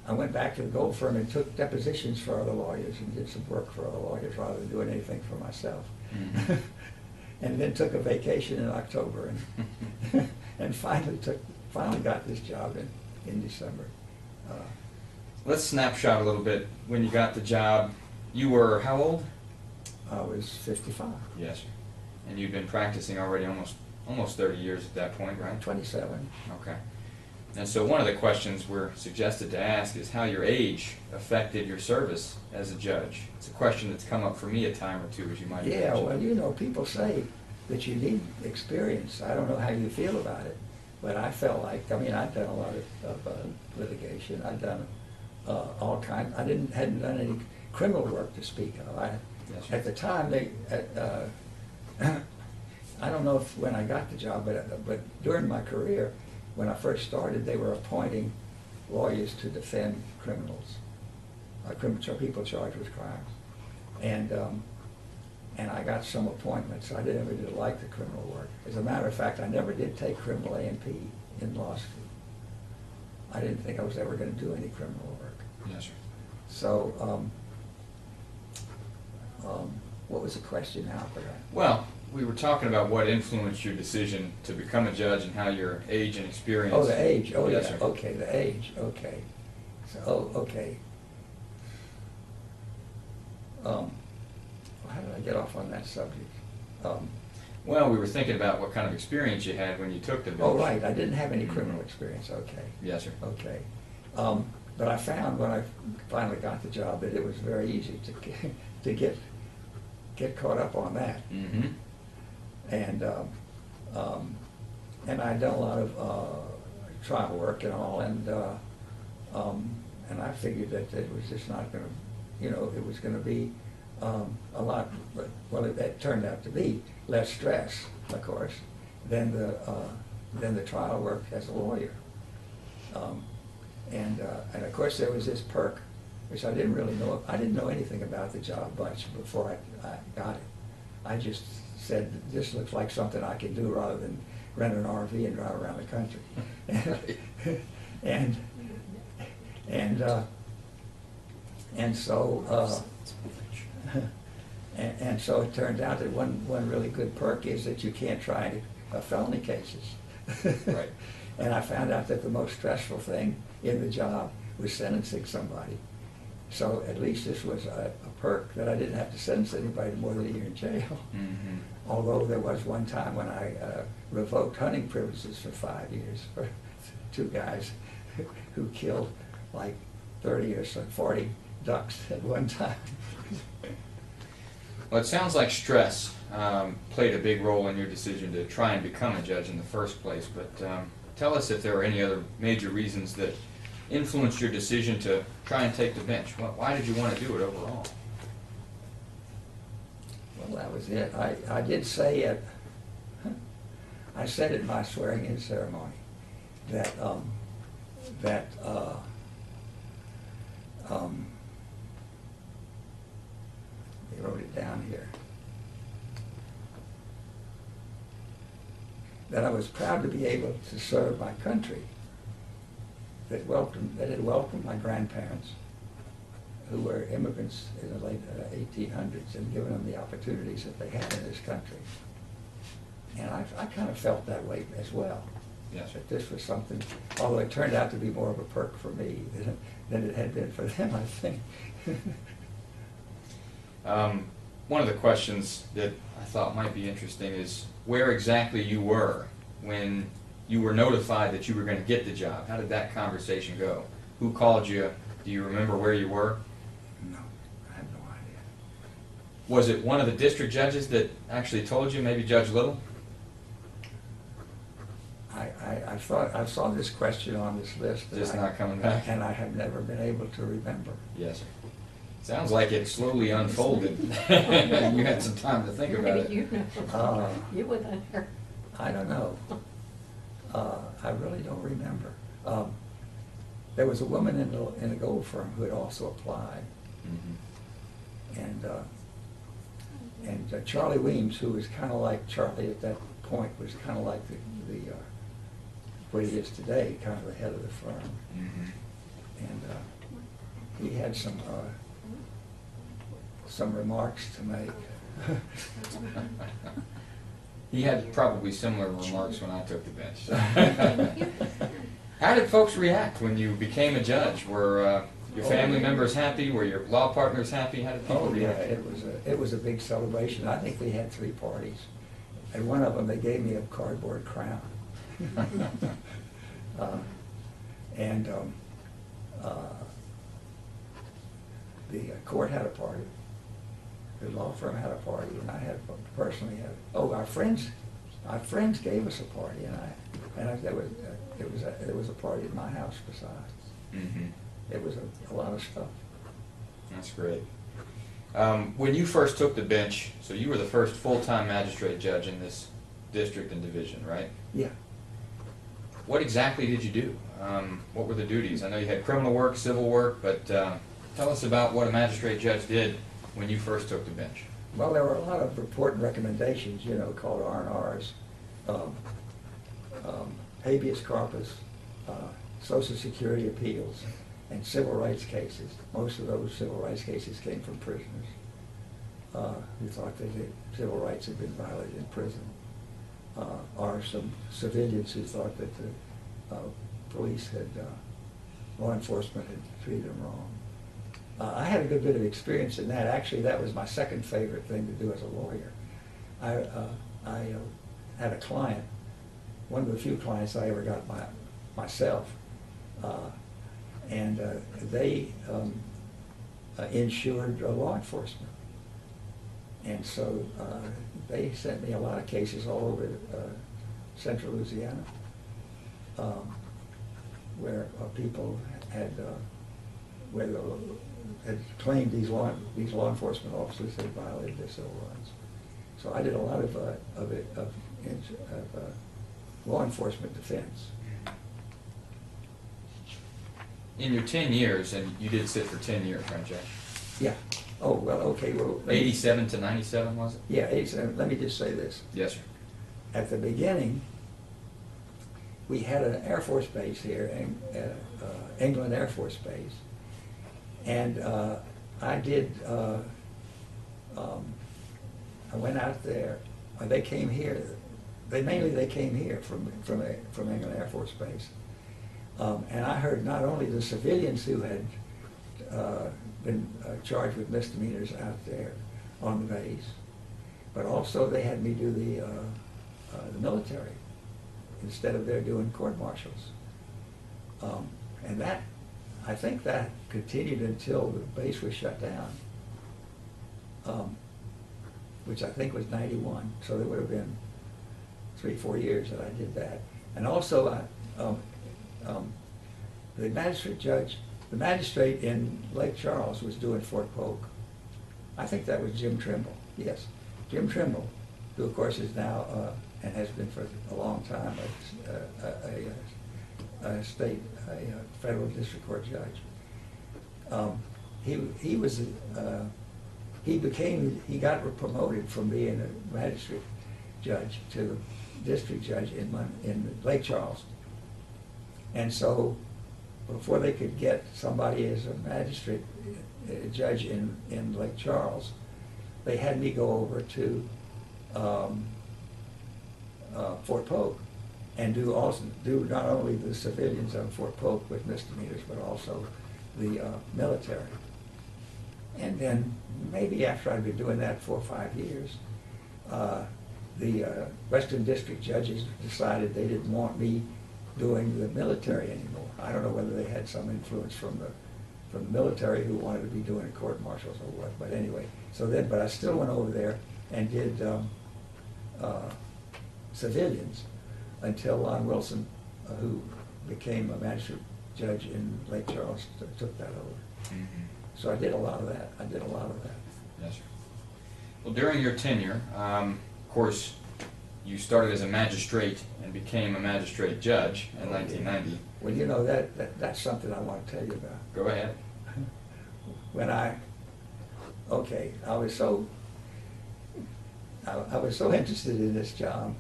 I went back to the Gold Firm and took depositions for other lawyers and did some work for other lawyers rather than doing anything for myself. Mm-hmm. And then took a vacation in October and and finally got this job in December. Let's snapshot a little bit. When you got the job, you were how old? I was 55. Yes, sir. And you'd been practicing already almost 30 years at that point, right? 27. Okay. And so one of the questions we're suggested to ask is how your age affected your service as a judge. It's a question that's come up for me a time or two, as you might imagine. Yeah, well, you know, people say that you need experience. I don't know how you feel about it, but I felt like, I mean, I'd done a lot of litigation. I'd done all kinds. I hadn't done any criminal work to speak of. Yes, sir. At the time, I don't know if when I got the job, but during my career, when I first started, they were appointing lawyers to defend criminals, people charged with crimes, and I got some appointments. I never did like the criminal work. As a matter of fact, I never did take criminal A&P in law school. I didn't think I was ever going to do any criminal work. Yes, sir. So, what was the question now? I forgot. Well, we were talking about what influenced your decision to become a judge and how your age and experience. Oh, the age. Oh, yes, yeah. sir. Okay, the age. Okay. So, okay. How did I get off on that subject? Well, we were thinking about what kind of experience you had when you took the bench. Oh, right. I didn't have any criminal experience. Okay. Yes, sir. Okay. But I found when I finally got the job that it was very easy to get caught up on that. Mm-hmm. And I'd done a lot of trial work and all, and I figured that it was just not going to, it was going to be a lot, well, it turned out to be less stress, of course, than the trial work as a lawyer. And of course there was this perk, which I didn't really know. I didn't know anything about the job much before I got it. I just said, this looks like something I can do rather than rent an RV and drive around the country. And so it turned out that one really good perk is that you can't try felony cases. Right. And I found out that the most stressful thing in the job was sentencing somebody. So at least this was a perk that I didn't have to sentence anybody to more than a year in jail. Mm-hmm. Although there was one time when I revoked hunting privileges for 5 years for two guys who killed like 30 or 40 ducks at one time. Well, it sounds like stress played a big role in your decision to try and become a judge in the first place, but tell us if there were any other major reasons that influenced your decision to try and take the bench. Why did you want to do it overall? Well, that was it. I did say I said at my swearing-in ceremony that they wrote it down here, that I was proud to be able to serve my country, that had welcomed my grandparents, who were immigrants in the late 1800s, and given them the opportunities that they had in this country. And I kind of felt that way as well. Yes. That this was something, although it turned out to be more of a perk for me than it had been for them, I think. One of the questions that I thought might be interesting is where exactly you were when you were notified that you were going to get the job. How did that conversation go? Who called you? Do you remember where you were? No, I have no idea. Was it one of the district judges that actually told you, maybe Judge Little? I thought I saw this question on this list. Just not coming back? And I have never been able to remember. Yes, sir. Sounds like it slowly unfolded. You had some time to think about it. You know. You were there. I don't know. I really don't remember. there was a woman in the gold firm who had also applied. Mhm. And Charlie Weems, who was kind of like Charlie at that point, was kind of like the what he is today, kind of the head of the firm. Mhm. And he had some remarks to make. He had probably similar remarks when I took the bench. How did folks react when you became a judge? Were your family members happy? Were your law partners happy? How did people Oh yeah, react? it was a big celebration. I think they had 3 parties. At one of them, they gave me a cardboard crown. And the court had a party. The law firm had a party, and I had personally had. Oh, our friends gave us a party, and there was a party at my house besides. Mhm. It was a lot of stuff. That's great. When you first took the bench, so you were the first full-time magistrate judge in this district and division, right? Yeah. What exactly did you do? What were the duties? I know you had criminal work, civil work, but tell us about what a magistrate judge did when you first took the bench. Well, there were a lot of report and recommendations, called R&Rs, habeas corpus, Social Security appeals, and civil rights cases. Most of those civil rights cases came from prisoners who thought that their civil rights had been violated in prison, or some civilians who thought that the police law enforcement had treated them wrong. I had a good bit of experience in that. Actually, that was my second favorite thing to do as a lawyer. I had a client, one of the few clients I ever got myself, and they insured law enforcement. And so they sent me a lot of cases all over central Louisiana, where people had claimed these law enforcement officers had violated their civil rights. So I did a lot of law enforcement defense. In your 10 years, and you did sit for 10 years, right, Judge? Yeah. Oh, well, okay. Well, 87 to 97, was it? Yeah, 87. Let me just say this. Yes, sir. At the beginning, we had an Air Force base here, England Air Force Base. And I went out there. They came here. They came here from England Air Force Base. And I heard not only the civilians who had been charged with misdemeanors out there on the base, but also they had me do the military instead of their doing court-martials. And that, I think that continued until the base was shut down, which I think was 91. So there would have been 3-4 years that I did that. And also, the magistrate in Lake Charles was doing Fort Polk. I think that was Jim Trimble. Yes, Jim Trimble, who of course is now and has been for a long time a federal district court judge. He got promoted from being a magistrate judge to district judge in Lake Charles. And so before they could get somebody as a magistrate judge in Lake Charles, they had me go over to Fort Polk and do not only the civilians on Fort Polk with misdemeanors, but also the military. And then maybe after I'd been doing that 4 or 5 years, the Western District judges decided they didn't want me doing the military anymore. I don't know whether they had some influence from the military who wanted to be doing court-martials or what, but anyway. But I still went over there and did civilians until Lon Wilson, who became a magistrate judge in Lake Charles, took that over. Mm-hmm. So I did a lot of that. Yes, sir. Well, during your tenure, of course, you started as a magistrate and became a magistrate judge in 1990. Well, you know, that's something I want to tell you about. Go ahead. When I was so interested in this job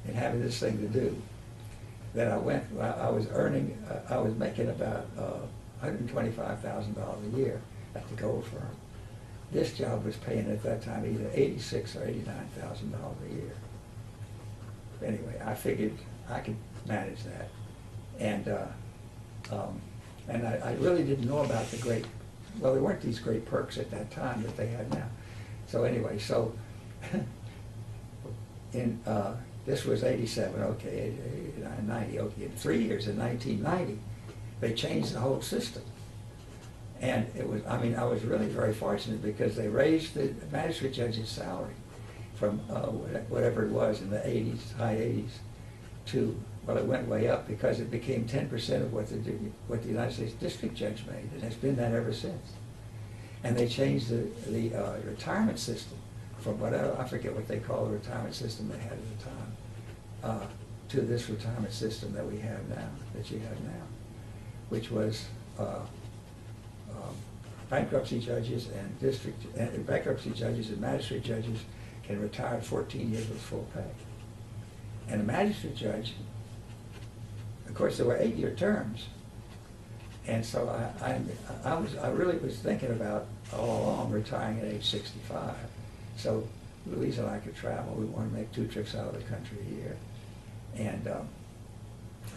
and having this thing to do that I was making about $125,000 a year at the gold firm. This job was paying at that time either $86,000 or $89,000 a year. Anyway, I figured I could manage that, and I really didn't know about there weren't these great perks at that time that they have now. So anyway, this was 87, okay, 89, 90, okay. In 3 years, in 1990, they changed the whole system. And I was really very fortunate because they raised the magistrate judge's salary from whatever it was in the 80s, high 80s, to, well, it went way up because it became 10% of what the United States District Judge made, and it's been that ever since. And they changed the retirement system from I forget what they call the retirement system they had at the time, to this retirement system that we have now, that you have now, which was bankruptcy judges and bankruptcy judges and magistrate judges can retire at 14 years with full pay. And a magistrate judge, of course, there were 8-year terms. And so I really was thinking about all along retiring at age 65. So Louise and I could travel. We wanted to make 2 trips out of the country a year. And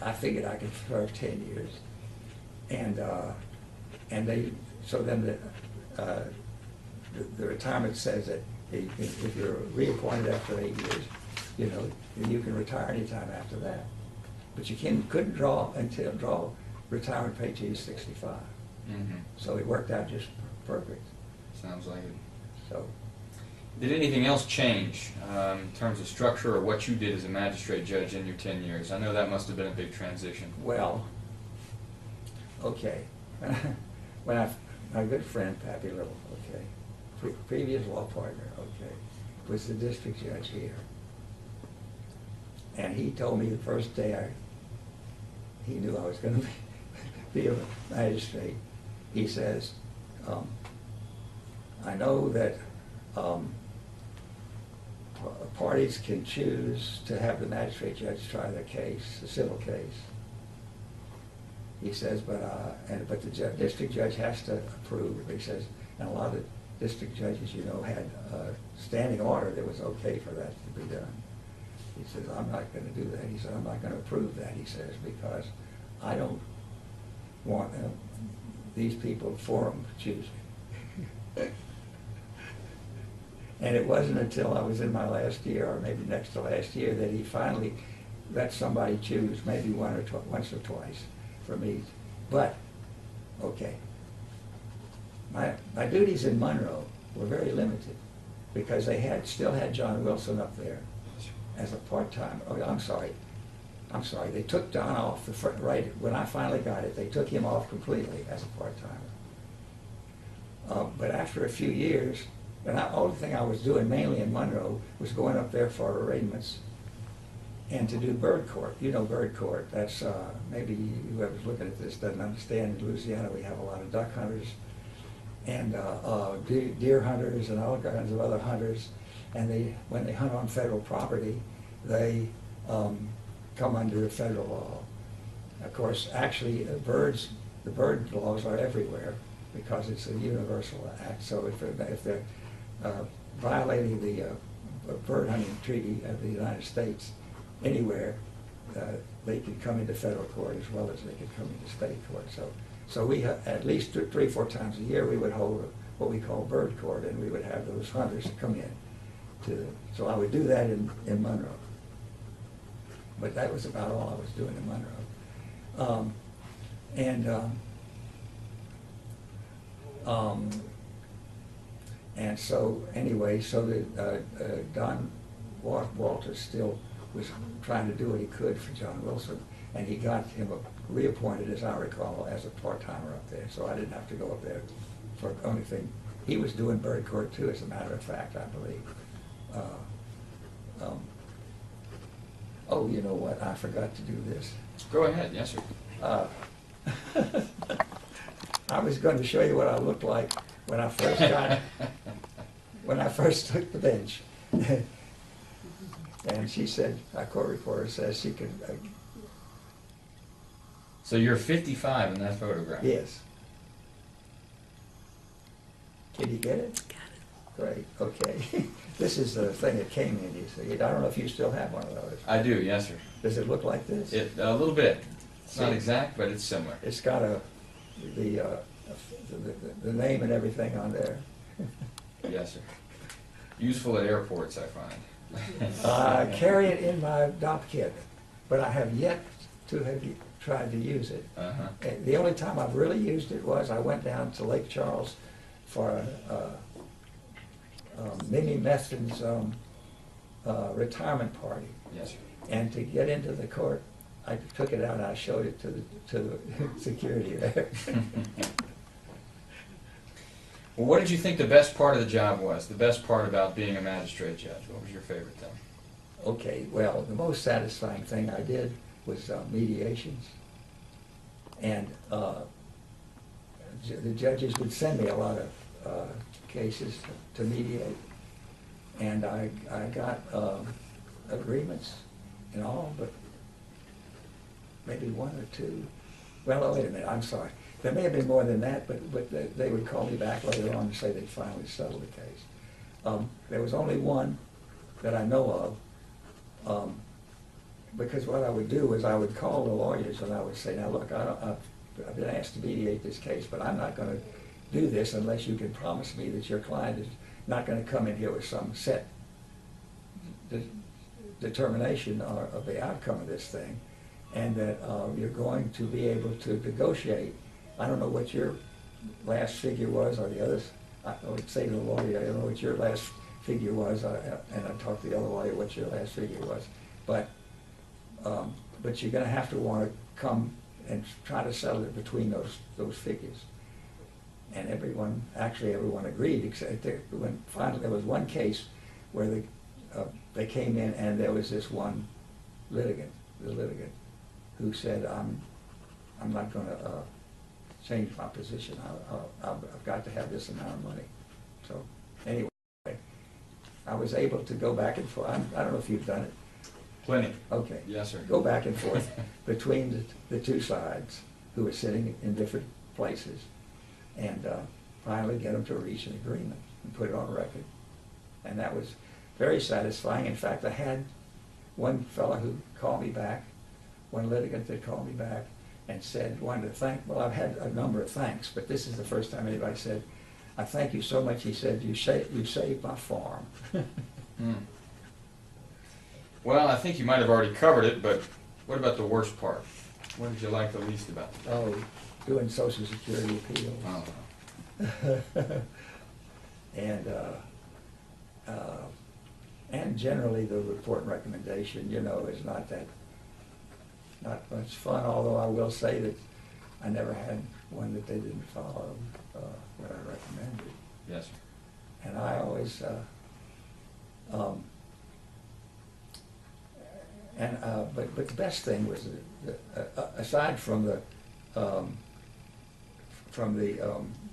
I figured I could serve 10 years. So then the retirement says that if you're reappointed after 8 years, you can retire anytime after that. But you couldn't draw retirement pay till you're 65. Mm-hmm. So it worked out just perfect. Sounds like it. So, did anything else change in terms of structure or what you did as a magistrate judge in your 10 years? I know that must have been a big transition. well, okay. My good friend, Pappy Little, okay, previous law partner, okay, was the district judge here. And he told me the first day he knew I was going to be a magistrate, he says, I know that parties can choose to have the magistrate judge try their case, a civil case. He says, but the district judge has to approve. He says, and a lot of district judges, had a standing order that was okay for that to be done. He says, I'm not going to do that. He said, I'm not going to approve that, he says, because I don't want these people forum choosing. And it wasn't until I was in my last year, or maybe next to last year, that he finally let somebody choose, maybe once or twice for me. But, okay, my duties in Monroe were very limited because they still had John Wilson up there as a part-time. Oh, I'm sorry. They took Don off right when I finally got it. They took him off completely as a part-timer. But after a few years, and the only thing I was doing mainly in Monroe was going up there for arraignments and to do bird court. You know bird court. That's maybe whoever's looking at this doesn't understand. In Louisiana, we have a lot of duck hunters and deer hunters and all kinds of other hunters. And when they hunt on federal property, they come under federal law. Of course, actually, the bird laws are everywhere because it's a universal act. So if they're violating the bird hunting treaty of the United States anywhere, they can come into federal court as well as they can come into state court. So we at least 3 or 4 times a year we would hold what we call bird court, and we would have those hunters come in. So I would do that in Monroe. But that was about all I was doing in Monroe. And so anyway, so that Don Walters still was trying to do what he could for John Wilson, and he got him reappointed, as I recall, as a part-timer up there. So I didn't have to go up there for the only thing. He was doing bird court too, as a matter of fact, I believe. Oh, you know what? I forgot to do this. Go ahead, yes, sir. I was going to show you what I looked like when I first got, when I first took the bench. And she said, our court reporter says she could, So you're 55 in that photograph? yes. Can you get it? Got it. Great, okay. This is the thing that came in, you see. I don't know if you still have one of those. I do, yes, sir. Does it look like this? A little bit. It's not See? exact, but it's similar. It's got the name and everything on there. Yes, sir. Useful at airports, I find. I carry it in my DOP kit, but I have yet to have tried to use it. Uh-huh. The only time I've really used it was I went down to Lake Charles for Mimi Meston's retirement party. Yes, sir. And to get into the court, I took it out and I showed it to the security there. Well, what did you think the best part of the job was? The best part about being a magistrate judge? What was your favorite thing? Okay, well, the most satisfying thing I did was mediations. And the judges would send me a lot of cases to mediate. And I got agreements in all, but maybe one or two. Well, oh, wait a minute, I'm sorry. There may have been more than that, but they would call me back later on and say they'd finally settled the case. There was only one that I know of, because what I would do is I would call the lawyers and I would say, now look, I've been asked to mediate this case, but I'm not going to do this unless you can promise me that your client is not going to come in here with some set determination of the outcome of this thing, and that you're going to be able to negotiate. I don't know what your last figure was, or the others. I would say to the lawyer, I don't know what your last figure was, and I'd talk to the other lawyer what your last figure was. But you're going to have to want to come and try to settle it between those figures. And everyone agreed, except when finally there was one case where they came in and there was this one litigant, who said, I'm not going to change my position. I've got to have this amount of money. So anyway, I was able to go back and forth. I don't know if you've done it. Plenty. Okay. Yes, sir. Go back and forth between the two sides who were sitting in different places, and finally get them to reach an agreement and put it on record. And that was very satisfying. In fact, I had one fellow who called me back, one litigant that called me back and wanted to thank, well, I've had a number of thanks, but this is the first time anybody said, I thank you so much. He said, you saved my farm. Well, I think you might have already covered it, but what about the worst part? What did you like the least about it? Oh, doing Social Security appeals. Oh. And generally the report and recommendation, is not much fun, although I will say that I never had one that they didn't follow what I recommended. Yes, sir. And I always, but the best thing was, aside from the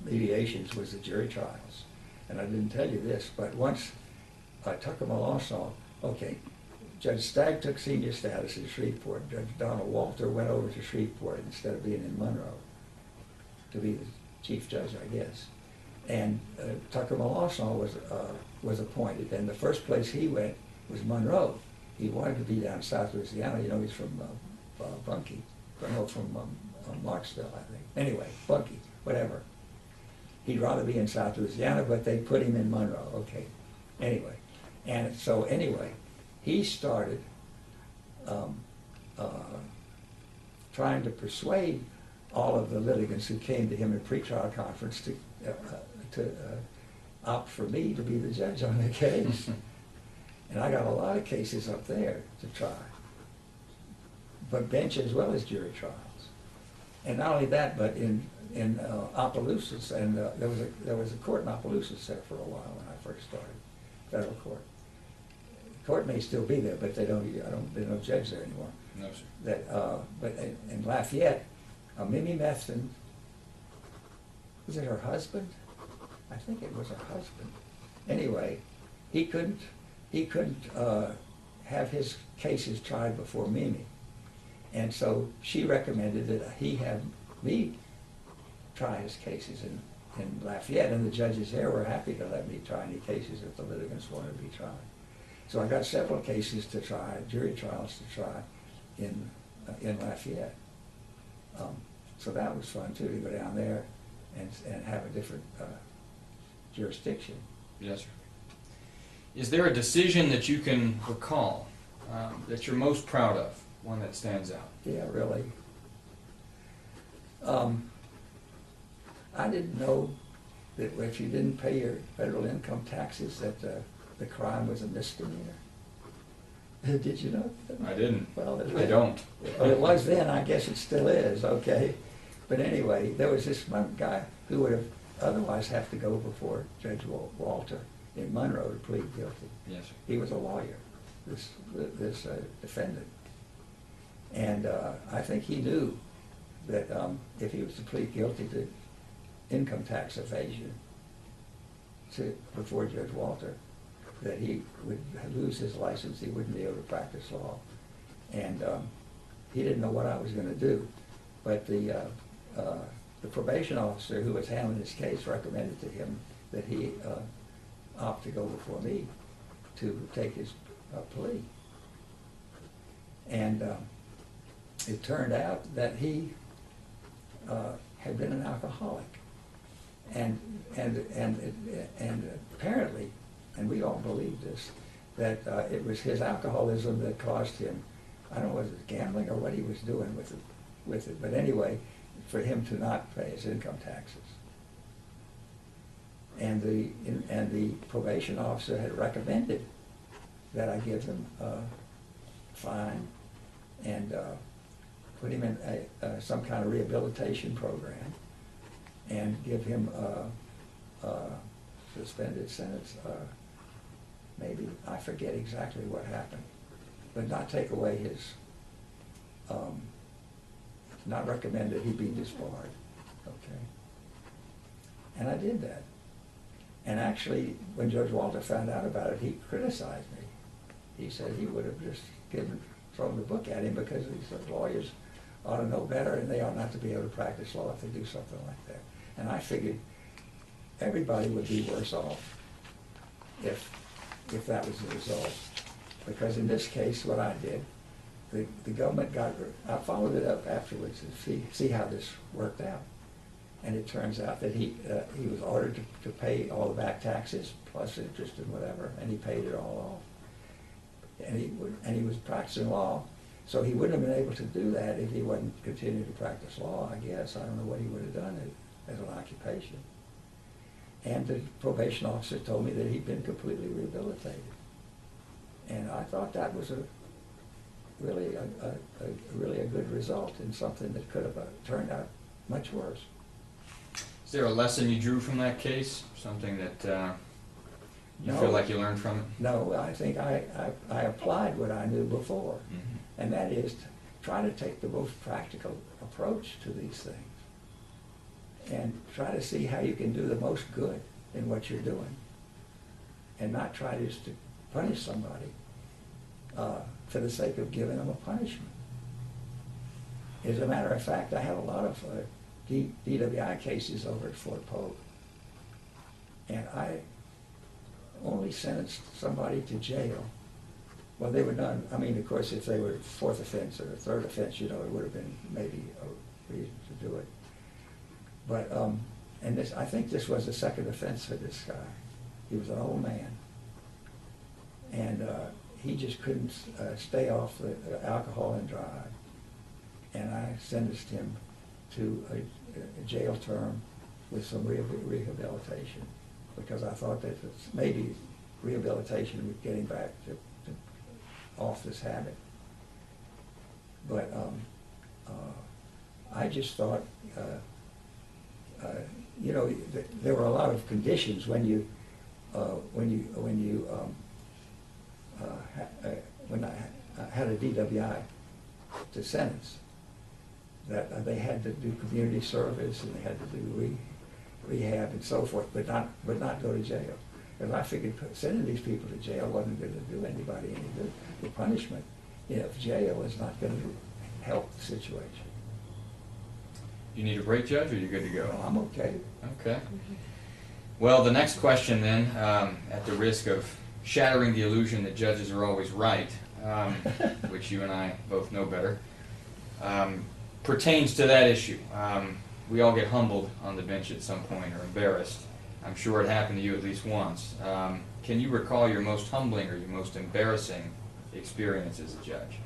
mediations, was the jury trials. And I didn't tell you this, but once Tuckahoe Law saw, okay, Judge Stagg took senior status in Shreveport. Judge Donald Walter went over to Shreveport instead of being in Monroe to be the chief judge, I guess. And Tuckahoe Law was appointed, and the first place he went was Monroe. He wanted to be down South Louisiana. He's from Bunkie, from Marksville, I think. Anyway, Bunkie, whatever. He'd rather be in South Louisiana, but they put him in Monroe. Okay. Anyway, and so anyway, he started trying to persuade all of the litigants who came to him at pretrial conference to opt for me to be the judge on the case. And I got a lot of cases up there to try, but bench as well as jury trials. And not only that, but in Opelousas, and there was a court in Opelousas there for a while when I first started, federal court, court may still be there, but there's no judge there anymore. No, sir. But in Lafayette, Mimi Methvin, was it her husband? I think it was her husband. Anyway, he couldn't have his cases tried before Mimi. And so she recommended that he have me try his cases in Lafayette, and the judges there were happy to let me try any cases if the litigants wanted to be tried. So I got several cases to try, jury trials to try in Lafayette. So that was fun too, to go down there and have a different jurisdiction. Yes, sir. Is there a decision that you can recall that you're most proud of, one that stands out? Yeah, really. I didn't know that if you didn't pay your federal income taxes that the crime was a misdemeanor. Did you know that? I didn't. Well, I don't. Well, it was then. I guess it still is. Okay, but anyway, there was this one guy who would have otherwise have to go before Judge Walter in Monroe to plead guilty. Yes, sir. He was a lawyer, this defendant, and I think he knew that if he was to plead guilty to income tax evasion before Judge Walter, that he would lose his license, he wouldn't be able to practice law. And he didn't know what I was going to do. But the probation officer who was handling his case recommended to him that he opt to go before me to take his plea. And it turned out that he had been an alcoholic. And apparently, and we all believe this, that it was his alcoholism that caused him, I don't know, was it gambling or what he was doing with it, but anyway, for him to not pay his income taxes. And the probation officer had recommended that I give him a fine and put him in some kind of rehabilitation program and give him a suspended sentence. Maybe, I forget exactly what happened, but not take away his, not recommend that he be disbarred, okay? And I did that. And actually, when Judge Walter found out about it, he criticized me. He said he would have just thrown the book at him because he said lawyers ought to know better and they ought not to be able to practice law if they do something like that. And I figured everybody would be worse off if that was the result. Because in this case, what I did, the government I followed it up afterwards to see how this worked out. And it turns out that he was ordered to pay all the back taxes plus interest and whatever, and he paid it all off. And he was practicing law, so he wouldn't have been able to do that if he wasn't continuing to practice law, I guess. I don't know what he would have done as an occupation. And the probation officer told me that he'd been completely rehabilitated. And I thought that was really a good result in something that could have turned out much worse. Is there a lesson you drew from that case? Something that you feel like you learned from it? No, I think I applied what I knew before. Mm-hmm. And that is to try to take the most practical approach to these things. And try to see how you can do the most good in what you're doing. And not try just to punish somebody for the sake of giving them a punishment. As a matter of fact, I have a lot of DWI cases over at Fort Polk. And I only sentenced somebody to jail. Well, they were done. I mean, of course, if they were fourth offense or third offense, you know, it would have been maybe a reason to do it. But, and this, I think this was the second offense for this guy. He was an old man. And he just couldn't stay off the alcohol and drive. And I sentenced him to a jail term with some rehabilitation, because I thought that maybe rehabilitation would get him back to off this habit. But I just thought, you know, there were a lot of conditions when you when I had a DWI to sentence, that they had to do community service and they had to do rehab and so forth, but not go to jail. Because I figured sending these people to jail wasn't going to do anybody any good. The punishment, of jail is not going to help the situation. You need a break, Judge, or you good to go? Well, I'm okay. Okay. Well, the next question then, at the risk of shattering the illusion that judges are always right, which you and I both know better, pertains to that issue. We all get humbled on the bench at some point or embarrassed. I'm sure it happened to you at least once. Can you recall your most humbling or your most embarrassing experience as a judge?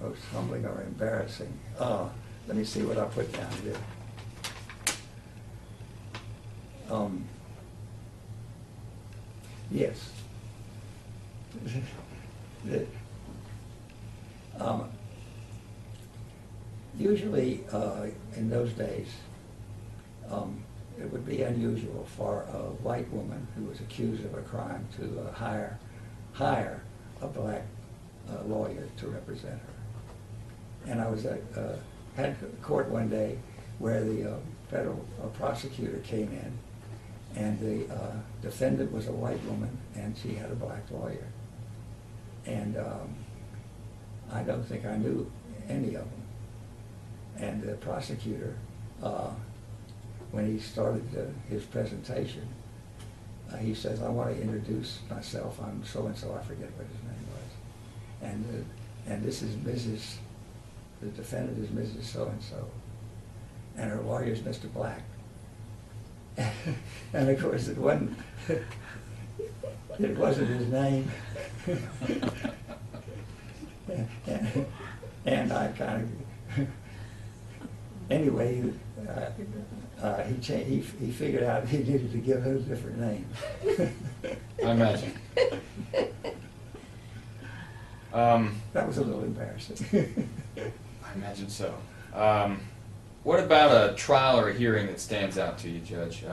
Most humbling or embarrassing. Let me see what I put down here. Yes. Usually, in those days, it would be unusual for a white woman who was accused of a crime to hire a black lawyer to represent her. And I was at court one day where the federal prosecutor came in, and the defendant was a white woman, and she had a black lawyer. And I don't think I knew any of them. And the prosecutor, when he started his presentation, he says, "I want to introduce myself. I'm so-and-so," I forget what his name was. And this is Mrs., the defendant is Mrs. So-and-so, and her lawyer is Mr. Black. And of course it wasn't his name. and I kind of, anyway, he figured out he needed to give her a different name. I imagine. That was a little embarrassing. I imagine so. What about a trial or a hearing that stands out to you, Judge?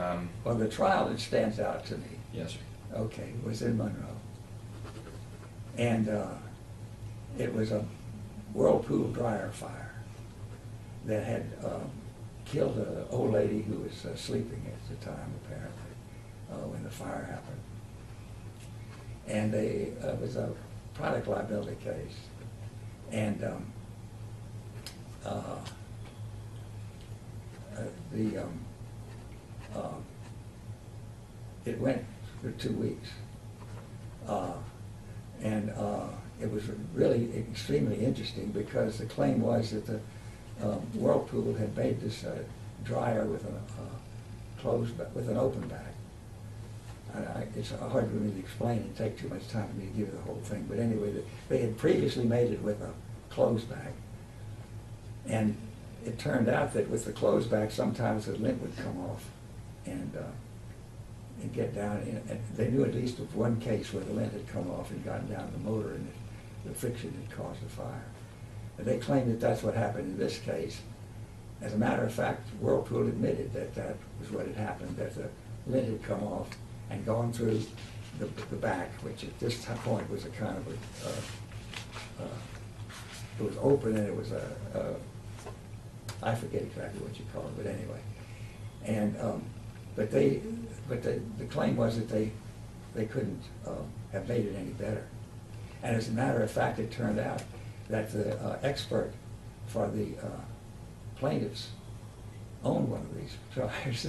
Well, the trial that stands out to me, Yes, sir. okay, was in Monroe. And it was a whirlpool dryer fire that had killed an old lady who was sleeping at the time, apparently, when the fire happened. And it was a product liability case. And it went for 2 weeks. It was really extremely interesting because the claim was that the Whirlpool had made this dryer with with an open back. It's hard for me to explain. It'd take too much time for me to give you the whole thing. But anyway, they had previously made it with a closed back. And it turned out that with the closed back, sometimes the lint would come off and get down. And they knew at least of one case where the lint had come off and gotten down the motor, and the friction had caused the fire. And they claimed that that's what happened in this case. As a matter of fact, Whirlpool admitted that that was what had happened, that the lint had come off and gone through the back, which at this point was a kind of it was open, and it was I forget exactly what you call it, but anyway. And but the claim was that they couldn't have made it any better. And as a matter of fact, it turned out that the expert for the plaintiffs owned one of these dryers,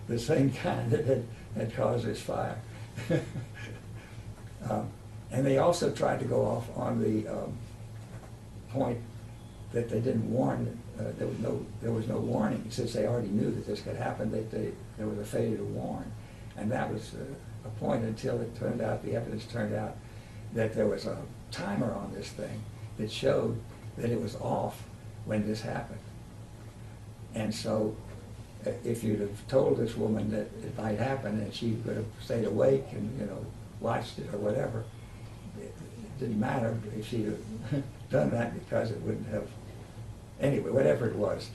the same kind that had caused this fire. And they also tried to go off on the point that they didn't warn. There was no warning, since they already knew that this could happen. That there was a failure to warn, and that was a point until it turned out, the evidence turned out, that there was a timer on this thing that showed that it was off when this happened. And so, if you'd have told this woman that it might happen and she could have stayed awake and watched it or whatever, it didn't matter if she'd have done that, because it wouldn't have. Anyway, whatever it was,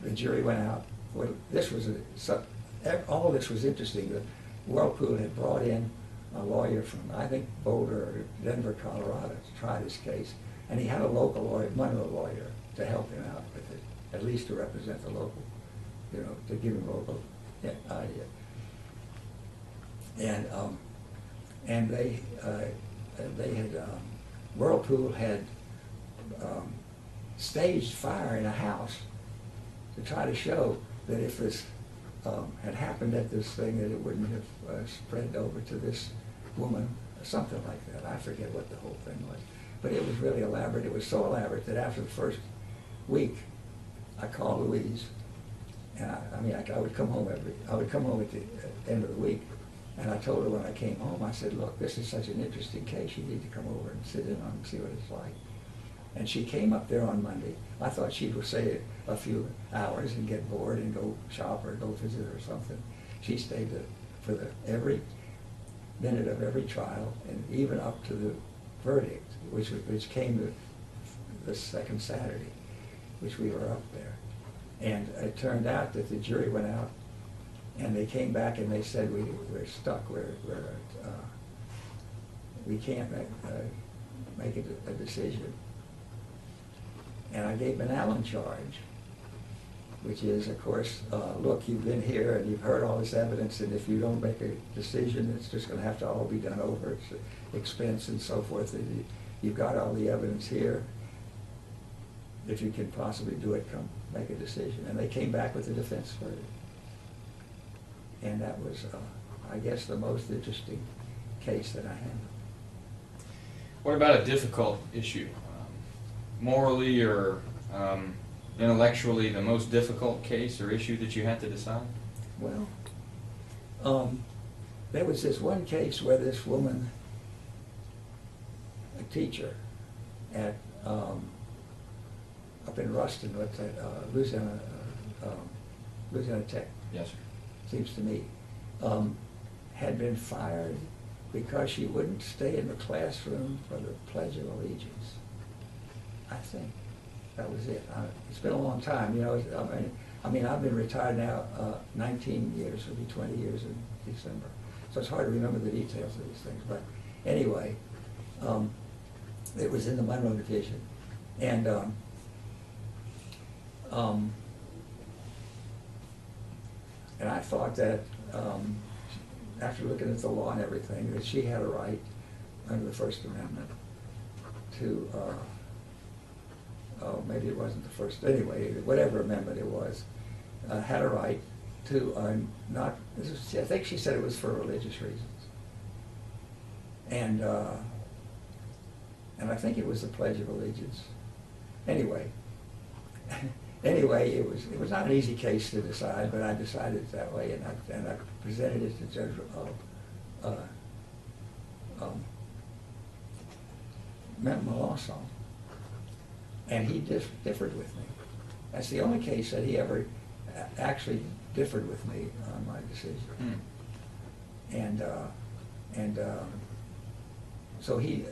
the jury went out. Well, this was all this was interesting. The Whirlpool had brought in a lawyer from, I think, Boulder or Denver, Colorado, to try this case. And he had a local lawyer, Monroe lawyer, to help him out with it, at least to represent the local, to give him local idea. And they had, Whirlpool had staged fire in a house to try to show that if this had happened at this thing, that it wouldn't have spread over to this woman, or something like that. I forget what the whole thing was. But it was really elaborate. It was so elaborate that after the first week, I called Louise, and I would come home at the end of the week, and I told her when I came home, I said, look, this is such an interesting case, you need to come over and sit in on it and see what it's like. And she came up there on Monday. I thought she would stay a few hours and get bored and go shop or go visit or something. She stayed for every minute of every trial, and even up to the verdict, which came the second Saturday, which we were up there. And it turned out that the jury went out, and they came back and they said, we're stuck. We can't make a decision. And I gave them an Allen charge, which is, of course, look, you've been here and you've heard all this evidence, and if you don't make a decision, it's just going to have to all be done over. It's expense and so forth. And you've got all the evidence here. If you can possibly do it, come make a decision. And they came back with a defense verdict. And that was, I guess, the most interesting case that I handled. What about a difficult issue? Morally or intellectually, the most difficult case or issue that you had to decide? Well, there was this one case where this woman, a teacher at up in Ruston, what's that, Louisiana Tech. Yes, sir. Seems to me, had been fired because she wouldn't stay in the classroom for the Pledge of Allegiance. I think that was it. It's been a long time, I've been retired now 19 years, it'll be 20 years in December. So it's hard to remember the details of these things. But anyway, it was in the Monroe Division. And I thought that after looking at the law and everything, that she had a right under the First Amendment to maybe it wasn't the first, anyway, whatever amendment it was, had a right to not, I think she said it was for religious reasons. And I think it was the Pledge of Allegiance. Anyway, it was not an easy case to decide, but I decided it that way, and I presented it to Judge Melanson. And he differed with me. That's the only case that he ever actually differed with me on my decision. So he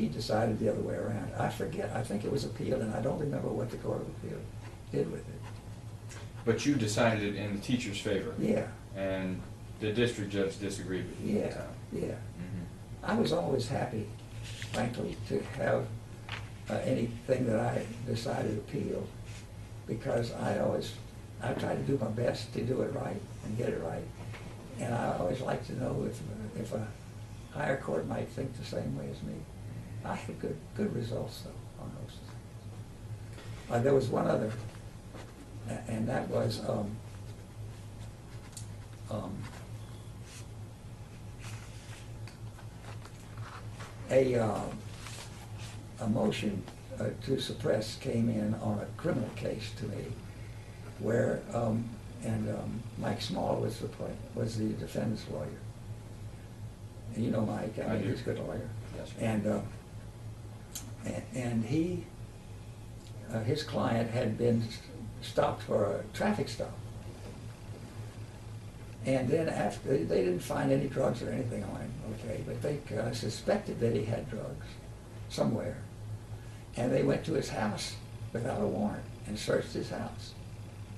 decided the other way around. I forget. I think it was appealed, and I don't remember what the Court of Appeal did with it. But you decided it in the teacher's favor. Yeah. And the district judge disagreed with you at the time. Yeah. Mm-hmm. I was always happy, frankly, to have anything that I decided appealed, because I try to do my best to do it right and get it right. And I always like to know if a higher court might think the same way as me. I had good results, though, on those things. There was one other, and that was a motion to suppress came in on a criminal case to me, where Mike Small was the defendant's lawyer. And you know Mike, I mean, he's a good lawyer. Yes, and he, his client had been stopped for a traffic stop. And then after, they didn't find any drugs or anything on him, okay, but they suspected that he had drugs somewhere. And they went to his house without a warrant and searched his house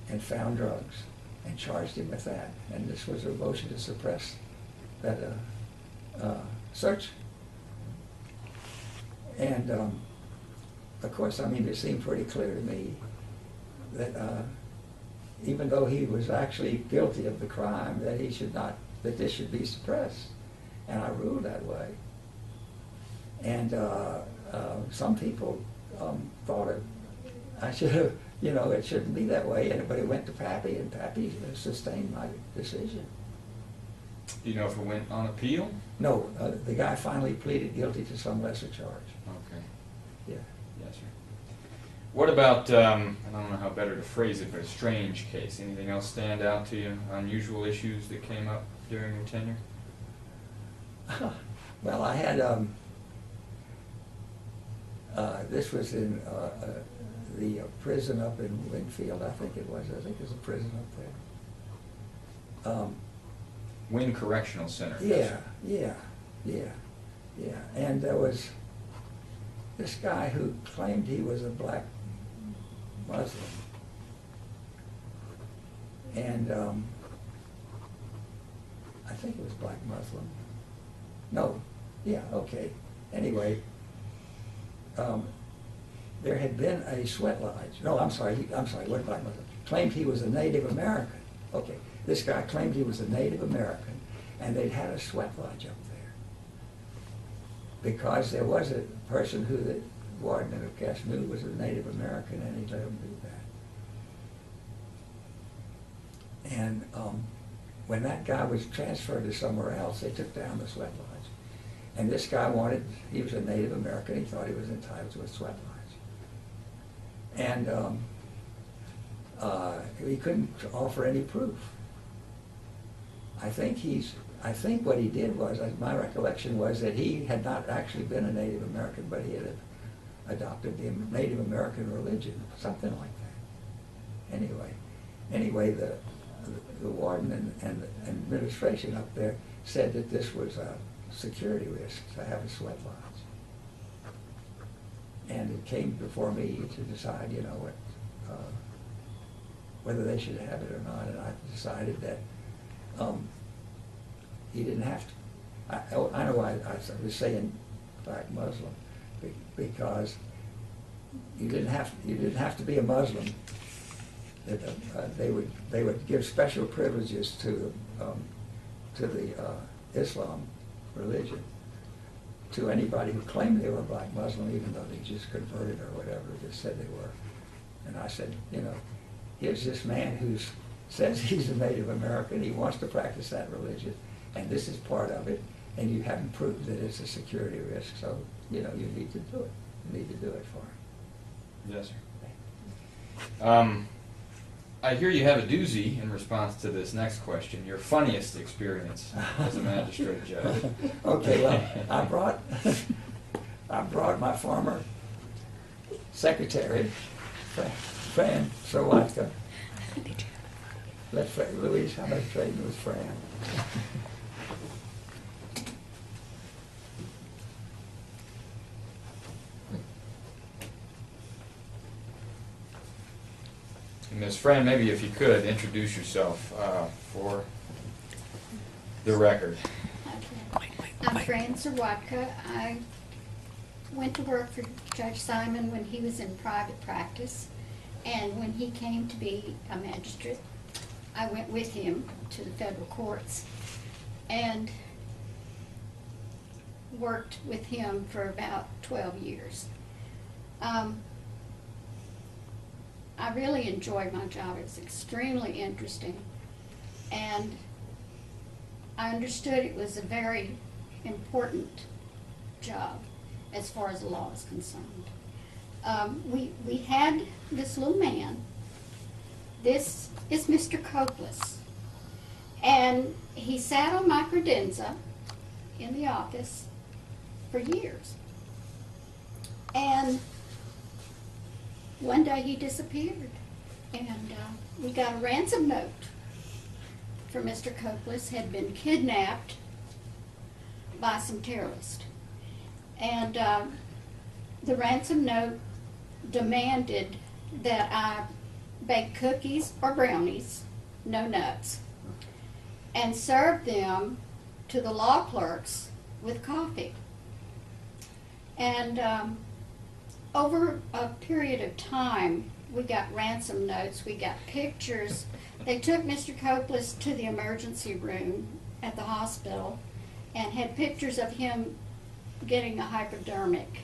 and found drugs. and charged him with that. And this was a motion to suppress that search. And of course, I mean, it seemed pretty clear to me that even though he was actually guilty of the crime, that he should not, that this should be suppressed. And I ruled that way. And some people thought I should have, it shouldn't be that way. But it went to Pappy, and Pappy sustained my decision. Do you know if it went on appeal? No, the guy finally pleaded guilty to some lesser charge. Okay. Yeah. Yes, sir. What about, I don't know how better to phrase it, but a strange case? Anything else stand out to you? Unusual issues that came up during your tenure? Well, I had, this was in the prison up in Winfield, I think it was. I think there's a prison up there. Wynn Correctional Center. Yeah. And there was this guy who claimed he was a black Muslim. And I think it was black Muslim. No, yeah, okay. Anyway, there had been a sweat lodge. No, I'm sorry, what black Muslim? Claimed he was a Native American. Okay, this guy claimed he was a Native American, and they'd had a sweat lodge up there. Because there was a person who the warden, I guess, knew was a Native American, and he let him do that. And when that guy was transferred to somewhere else, they took down the sweat lodge. And this guy he was a Native American, he thought he was entitled to a sweat lodge. And he couldn't offer any proof. I think what he did was, my recollection was that he had not actually been a Native American, but he had adopted the Native American religion, something like that. Anyway, the warden and the administration up there said that this was a security risk to have a sweat lodge. And it came before me to decide, whether they should have it or not, and I decided that he didn't have to. I know I was saying black Muslim because you didn't have to be a Muslim. That they would give special privileges to the Islam religion to anybody who claimed they were a black Muslim, even though they just converted or whatever, just said they were. And I said, here's this man who says he's a Native American, he wants to practice that religion, and this is part of it, and you haven't proved that it's a security risk, so, you need to do it. You need to do it for him. Yes, sir. I hear you have a doozy in response to this next question. Your funniest experience as a magistrate judge. Okay, well, I brought my former secretary, Fran Sawatka. Louise, how much trading with Fran? Ms. Fran, maybe if you could introduce yourself for the record. Okay. I'm Fran Sawatka. I went to work for Judge Simon when he was in private practice, and when he came to be a magistrate, I went with him to the federal courts and worked with him for about 12 years. I really enjoyed my job. It was extremely interesting, and I understood it was a very important job as far as the law is concerned. We had this little man. This is Mr. Copless, and he sat on my credenza in the office for years, and one day he disappeared, and we got a ransom note for Mr. Copless. Had been kidnapped by some terrorists, and the ransom note demanded that I bake cookies or brownies no nuts, and served them to the law clerks with coffee. And over a period of time, we got ransom notes, we got pictures. They took Mr. Copeland to the emergency room at the hospital and had pictures of him getting a hypodermic.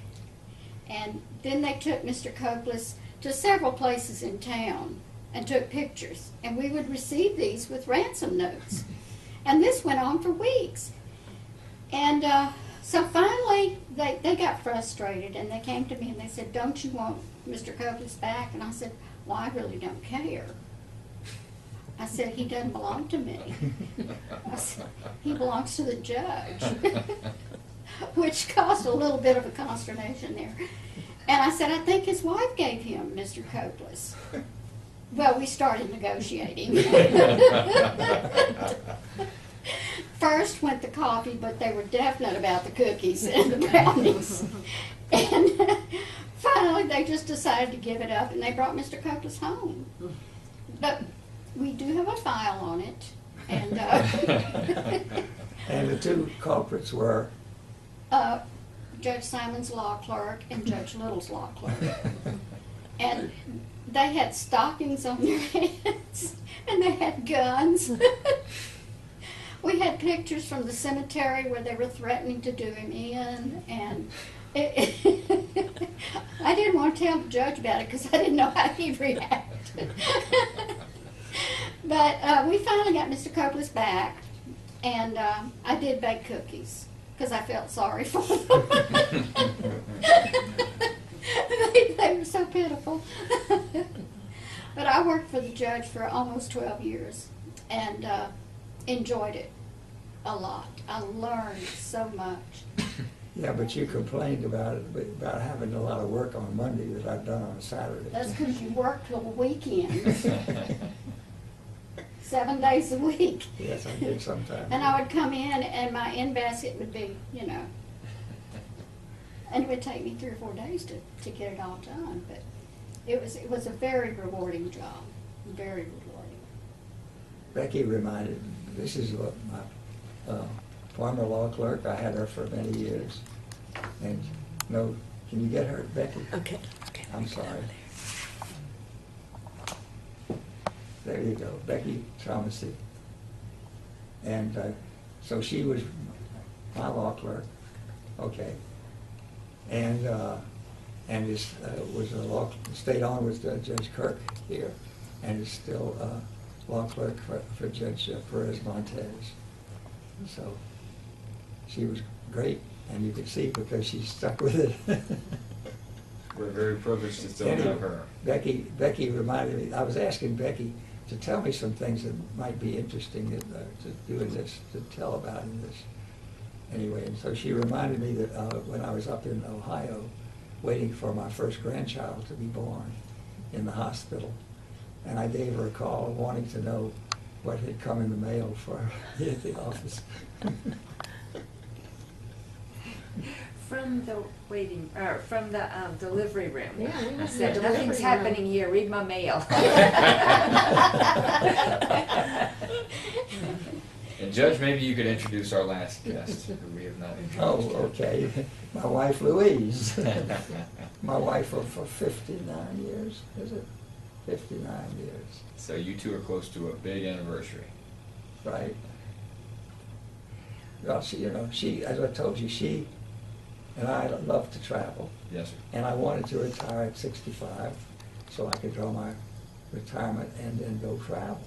And then they took Mr. Copeland to several places in town and took pictures. And we would receive these with ransom notes. And this went on for weeks. And so finally, they got frustrated, and they came to me and they said, "Don't you want Mr. Copeland back?" And I said, "Well, I really don't care." I said, "He doesn't belong to me." I said, "He belongs to the judge," which caused a little bit of a consternation there. And I said, "I think his wife gave him Mr. Copeland." Well, we started negotiating. First went the coffee, but they were definite about the cookies and the brownies. And finally, they just decided to give it up, and they brought Mr. Copeland home. But we do have a file on it. And, And the two culprits were? Judge Simon's law clerk and Judge Little's law clerk. And they had stockings on their heads, and they had guns. We had pictures from the cemetery where they were threatening to do him in, and I didn't want to tell the judge about it because I didn't know how he'd react. But we finally got Mr. Copeland back, and I did bake cookies because I felt sorry for them. They were so pitiful. But I worked for the judge for almost 12 years and enjoyed it a lot. I learned so much. Yeah, but you complained about it, about having a lot of work on Monday that I've done on Saturday. That's because you work till the weekends. 7 days a week. Yes, I did sometimes. And I would come in and my in basket would be, you know, and it would take me 3 or 4 days to get it all done. But it was a very rewarding job, very rewarding. Becky reminded, this is what my former law clerk, I had her for many years. And no, can you get her, Becky? Okay. I'm sorry. There you go, Becky Thomasy. And so she was my law clerk, okay. And this was a law, stayed on with Judge Kirk here, and is still law clerk for Judge Perez Montez. So she was great, and you can see because she stuck with it. We're very privileged to still Anyway, have her. Becky reminded me, I was asking Becky to tell me some things that might be interesting to do in this, to tell about in this. Anyway, and so she reminded me that when I was up in Ohio, waiting for my first grandchild to be born in the hospital, and I gave her a call wanting to know what had come in the mail for her at the office. From the waiting, or from the delivery room. Yeah, we I must said, have nothing's delivery happening room." here, read my mail. And Judge, maybe you could introduce our last guest, who we have not introduced. Oh, yet. okay. My wife Louise. My wife for 59 years, is it? 59 years, So you two are close to a big anniversary. right? Well, she, as I told you, she and I love to travel. Yes, sir. And I wanted to retire at 65 so I could draw my retirement and then go travel.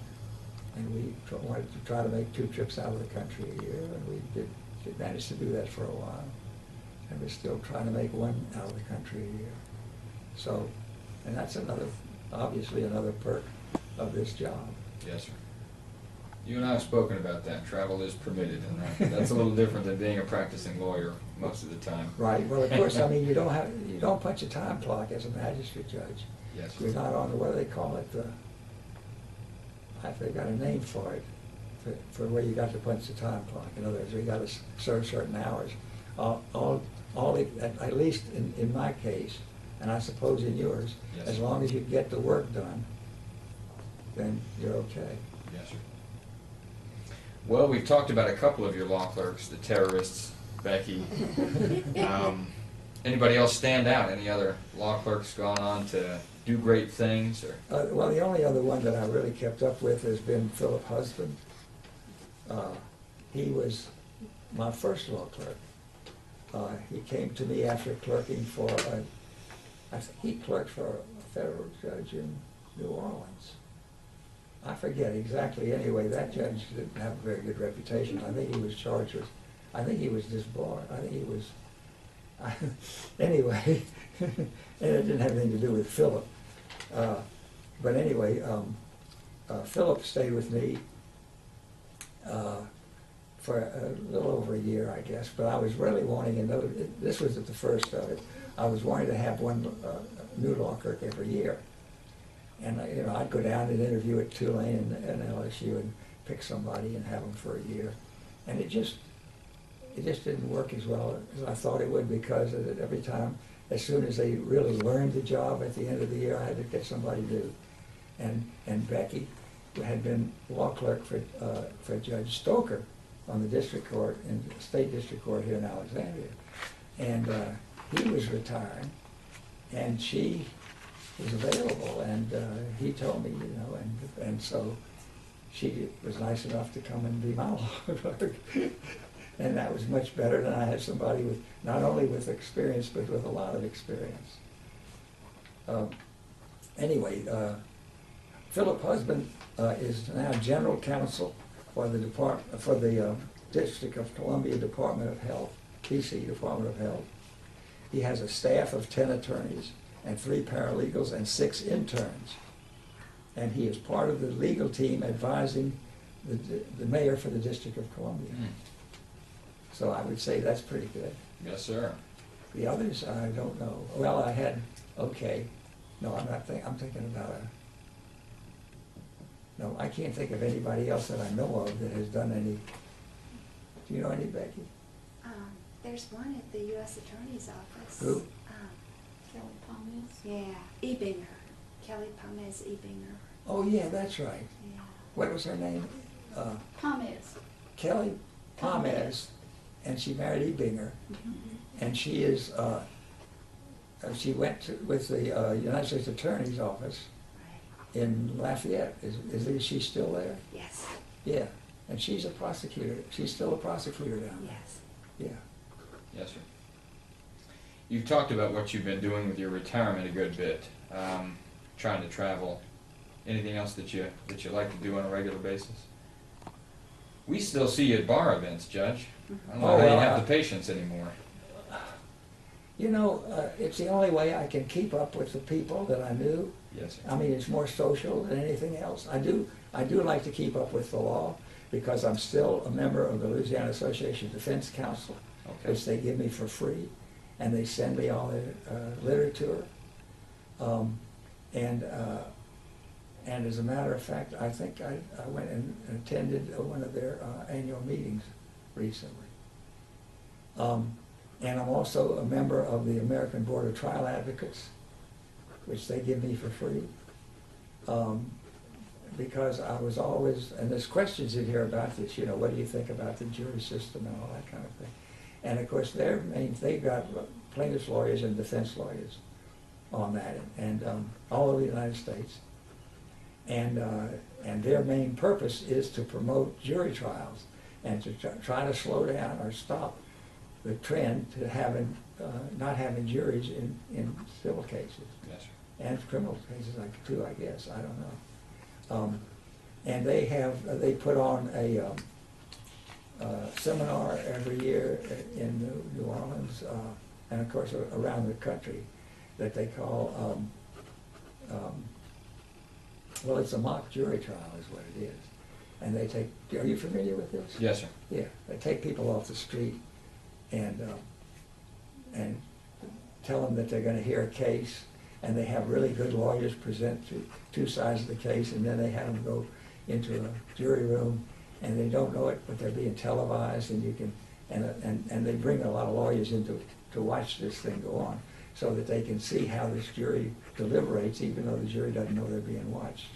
And we wanted to try to make 2 trips out of the country a year, and we did manage to do that for a while. And we're still trying to make 1 out of the country a year. So, and that's obviously another perk of this job. Yes, sir. You and I have spoken about that. Travel is permitted, and that's a little different than being a practicing lawyer most of the time. Right, well, of course, I mean, you don't punch a time clock as a magistrate judge. Yes, You're sir. not on the, what do they call it, they got a name for it, for where you got to punch the time clock. In other words, you got to serve certain hours. At least in my case, and I suppose in yours, Yes. as long as you get the work done, then you're okay. Yes, sir. Well, we've talked about a couple of your law clerks, the terrorists, Becky. Anybody else stand out? Any other law clerks gone on to do great things? Or Well, the only other one that I really kept up with has been Philip Husband. He was my first law clerk. He came to me after clerking for, I think he clerked for a federal judge in New Orleans. I forget exactly. Anyway, that judge didn't have a very good reputation. I think he was charged with, I think he was disbarred. I think he was, anyway, and it didn't have anything to do with Philip. But anyway, Philip stayed with me for a little over a year, I guess. But I was really wanting another, this was at the first of it, I was wanting to have one new law clerk every year. And you know, I'd go down and interview at Tulane and LSU and pick somebody and have them for a year. And it just didn't work as well as I thought it would, because every time, as soon as they really learned the job at the end of the year, I had to get somebody new. And Becky, who had been law clerk for Judge Stoker on the district court, in the state district court here in Alexandria. And he was retiring, and she was available, and he told me, you know, and so she was nice enough to come and be my law clerk. And that was much better than I had somebody with, not only with experience, but with a lot of experience. Anyway, Philip Husband is now general counsel for the District of Columbia Department of Health, DC Department of Health. He has a staff of 10 attorneys and 3 paralegals and 6 interns. And he is part of the legal team advising the mayor for the District of Columbia. So I would say that's pretty good. yes, sir. The others, I don't know. Well, I had, okay, no, I'm thinking about no, I can't think of anybody else that I know of that has done any. Do you know any, Becky? There's one at the U.S. Attorney's Office. Who? Kelly Palmas. Yeah, Ebinger. Kelly Palmas Ebinger. Oh, yeah, that's right. Yeah. What was her name? Palmas. Kelly Palmas, and she married Ebinger. And she is, she went with the United States Attorney's Office in Lafayette. Is she still there? Yes. Yeah, and she's a prosecutor. She's still a prosecutor down there. Yes. Yeah. Yes, sir. You've talked about what you've been doing with your retirement a good bit, trying to travel. Anything else that you like to do on a regular basis? We still see you at bar events, Judge. I don't know how you have the patience anymore. You know, it's the only way I can keep up with the people that I knew. Yes, sir. I mean, it's more social than anything else. I do like to keep up with the law, because I'm still a member of the Louisiana Association of Defense Counsel, Okay. which they give me for free, and they send me all their literature. And as a matter of fact, I think I went and attended one of their annual meetings recently. And I'm also a member of the American Board of Trial Advocates, which they give me for free. Because I was always, and there's questions in here about this, you know, what do you think about the jury system and all that kind of thing. And of course, they've got plaintiffs' lawyers and defense lawyers on that, and all over the United States. And their main purpose is to promote jury trials and to try to slow down or stop the trend to not having juries in civil cases. Yes, sir. And criminal cases too, I guess. I don't know. And they put on a seminar every year in New Orleans, and of course around the country, that they call, well, it's a mock jury trial is what it is. And they take, are you familiar with this? Yes, sir. Yeah, they take people off the street and tell them that they're going to hear a case, and they have really good lawyers present two sides of the case, and then they have them go into a jury room, and they don't know it, but they're being televised, and you can, and they bring a lot of lawyers in to watch this thing go on, so that they can see how this jury deliberates, even though the jury doesn't know they're being watched.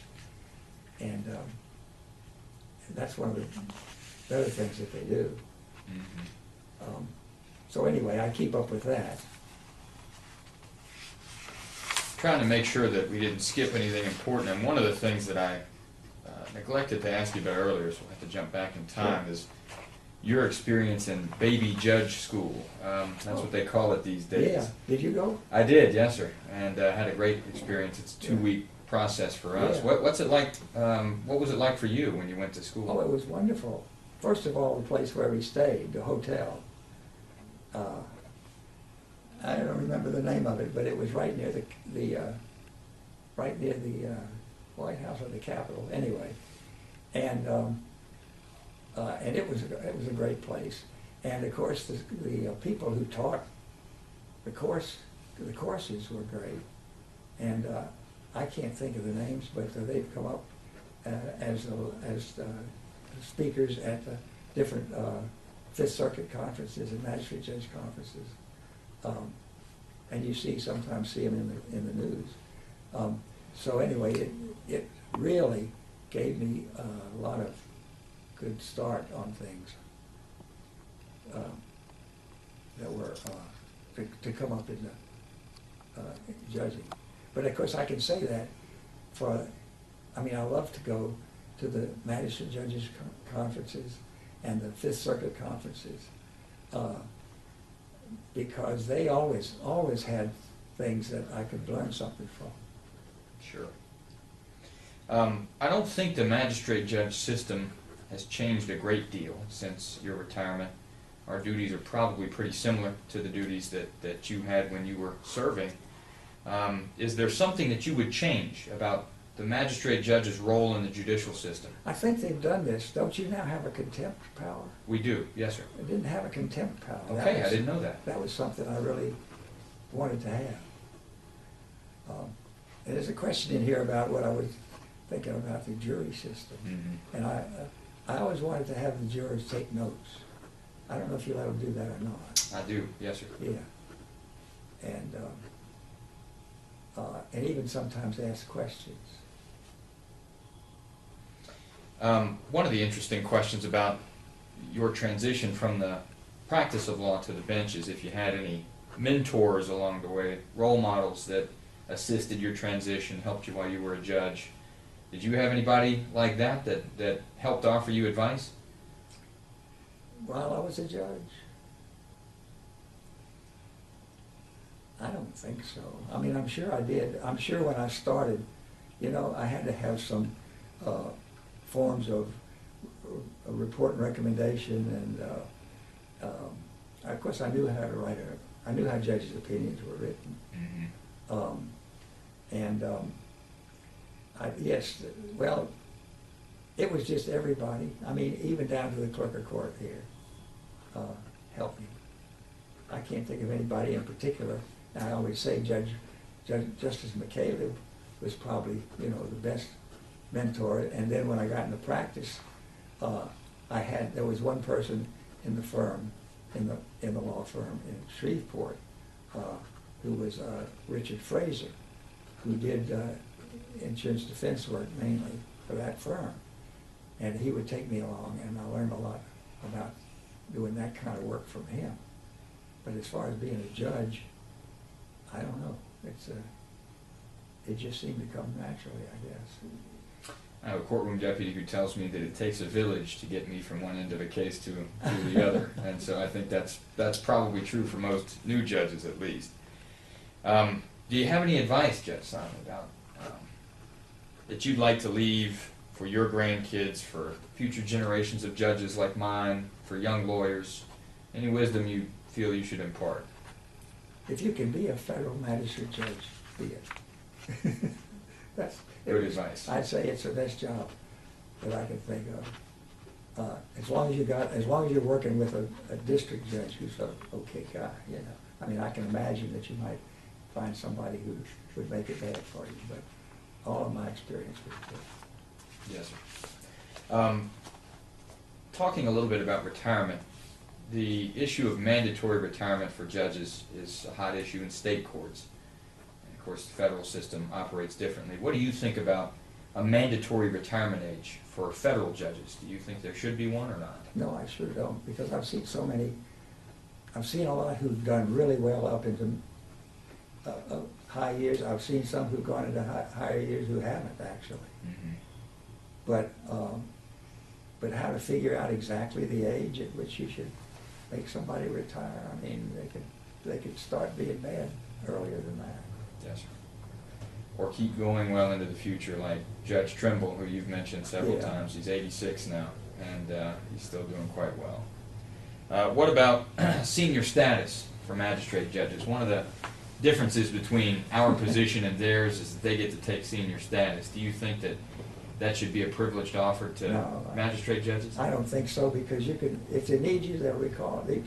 And that's one of the other things that they do. Mm-hmm. So anyway, I keep up with that. Trying to make sure that we didn't skip anything important, and one of the things that I neglected to ask you about earlier, so we'll have to jump back in time, is your experience in baby judge school. That's what they call it these days. Yeah, did you go? I did, yes, sir, and had a great experience. It's a 2-week process for us. Yeah. What's it like? What was it like for you when you went to school? Oh, it was wonderful. First of all, the place where we stayed, the hotel. I don't remember the name of it, but it was right near the White House or the Capitol. Anyway, and it was a great place. And of course, the people who taught the courses were great. And I can't think of the names, but they've come up as speakers at the different Fifth Circuit conferences and Magistrate Judge conferences. And you sometimes see them in the news. So anyway, it really gave me a lot of good start on things that were to come up in the judging. But of course, I can say that I love to go to the Magistrate Judges conferences and the Fifth Circuit conferences because they always had things that I could learn something from. Sure. I don't think the magistrate judge system has changed a great deal since your retirement. Our duties are probably pretty similar to the duties that you had when you were serving. Is there something that you would change about the magistrate judge's role in the judicial system? I think they've done this. Don't you now have a contempt power? We do, yes, sir. I didn't have a contempt power. Okay, I didn't know that. That was something I really wanted to have. And there's a question in here about what I was thinking about the jury system. Mm-hmm. And I always wanted to have the jurors take notes. I don't know if you let them do that or not. I do, yes, sir. Yeah. And even sometimes ask questions. One of the interesting questions about your transition from the practice of law to the bench is if you had any mentors along the way, role models that assisted your transition, helped you while you were a judge. Did you have anybody like that helped offer you advice? While I was a judge? I don't think so. I mean, I'm sure I did. I'm sure when I started, I had to have some forms of a report and recommendation, and of course I knew how to write I knew how judges' opinions were written. Mm-hmm. Yes, well, it was just everybody. I mean, even down to the clerk of court here helped me. I can't think of anybody in particular. I always say Justice McCaleb was probably, the best mentor. And then when I got into practice, there was one person in the firm, in the law firm in Shreveport, who was Richard Fraser, who did insurance defense work mainly for that firm. And he would take me along, and I learned a lot about doing that kind of work from him. But as far as being a judge, I don't know. It just seemed to come naturally, I guess. I have a courtroom deputy who tells me that it takes a village to get me from one end of a case to the other, and so I think that's probably true for most new judges, at least. Do you have any advice, Judge Simon, about that you'd like to leave for your grandkids, for future generations of judges like mine, for young lawyers? Any wisdom you feel you should impart? If you can be a federal magistrate judge, be it. That's good advice. I'd say it's the best job that I can think of. As long as you're working with a district judge who's an okay guy, I mean, I can imagine that you might find somebody who would make it bad for you, but all of my experience was good. Yes, sir. Talking a little bit about retirement, the issue of mandatory retirement for judges is a hot issue in state courts. And of course, the federal system operates differently. What do you think about a mandatory retirement age for federal judges. Do you think there should be one or not? No, I sure don't, because I've seen a lot who've done really well up into high years. I've seen some who've gone into higher years who haven't actually. Mm-hmm. But how to figure out exactly the age at which you should make somebody retire? I mean, they could start being bad earlier than that. Yes, sir. Or keep going well into the future, like Judge Trimble, who you've mentioned several times. He's 86 now, and he's still doing quite well. What about senior status for magistrate judges? One of the differences between our position and theirs is that they get to take senior status. Do you think that that should be a privileged offer to magistrate judges? I don't think so, because you can, if they need you, they'll recall. They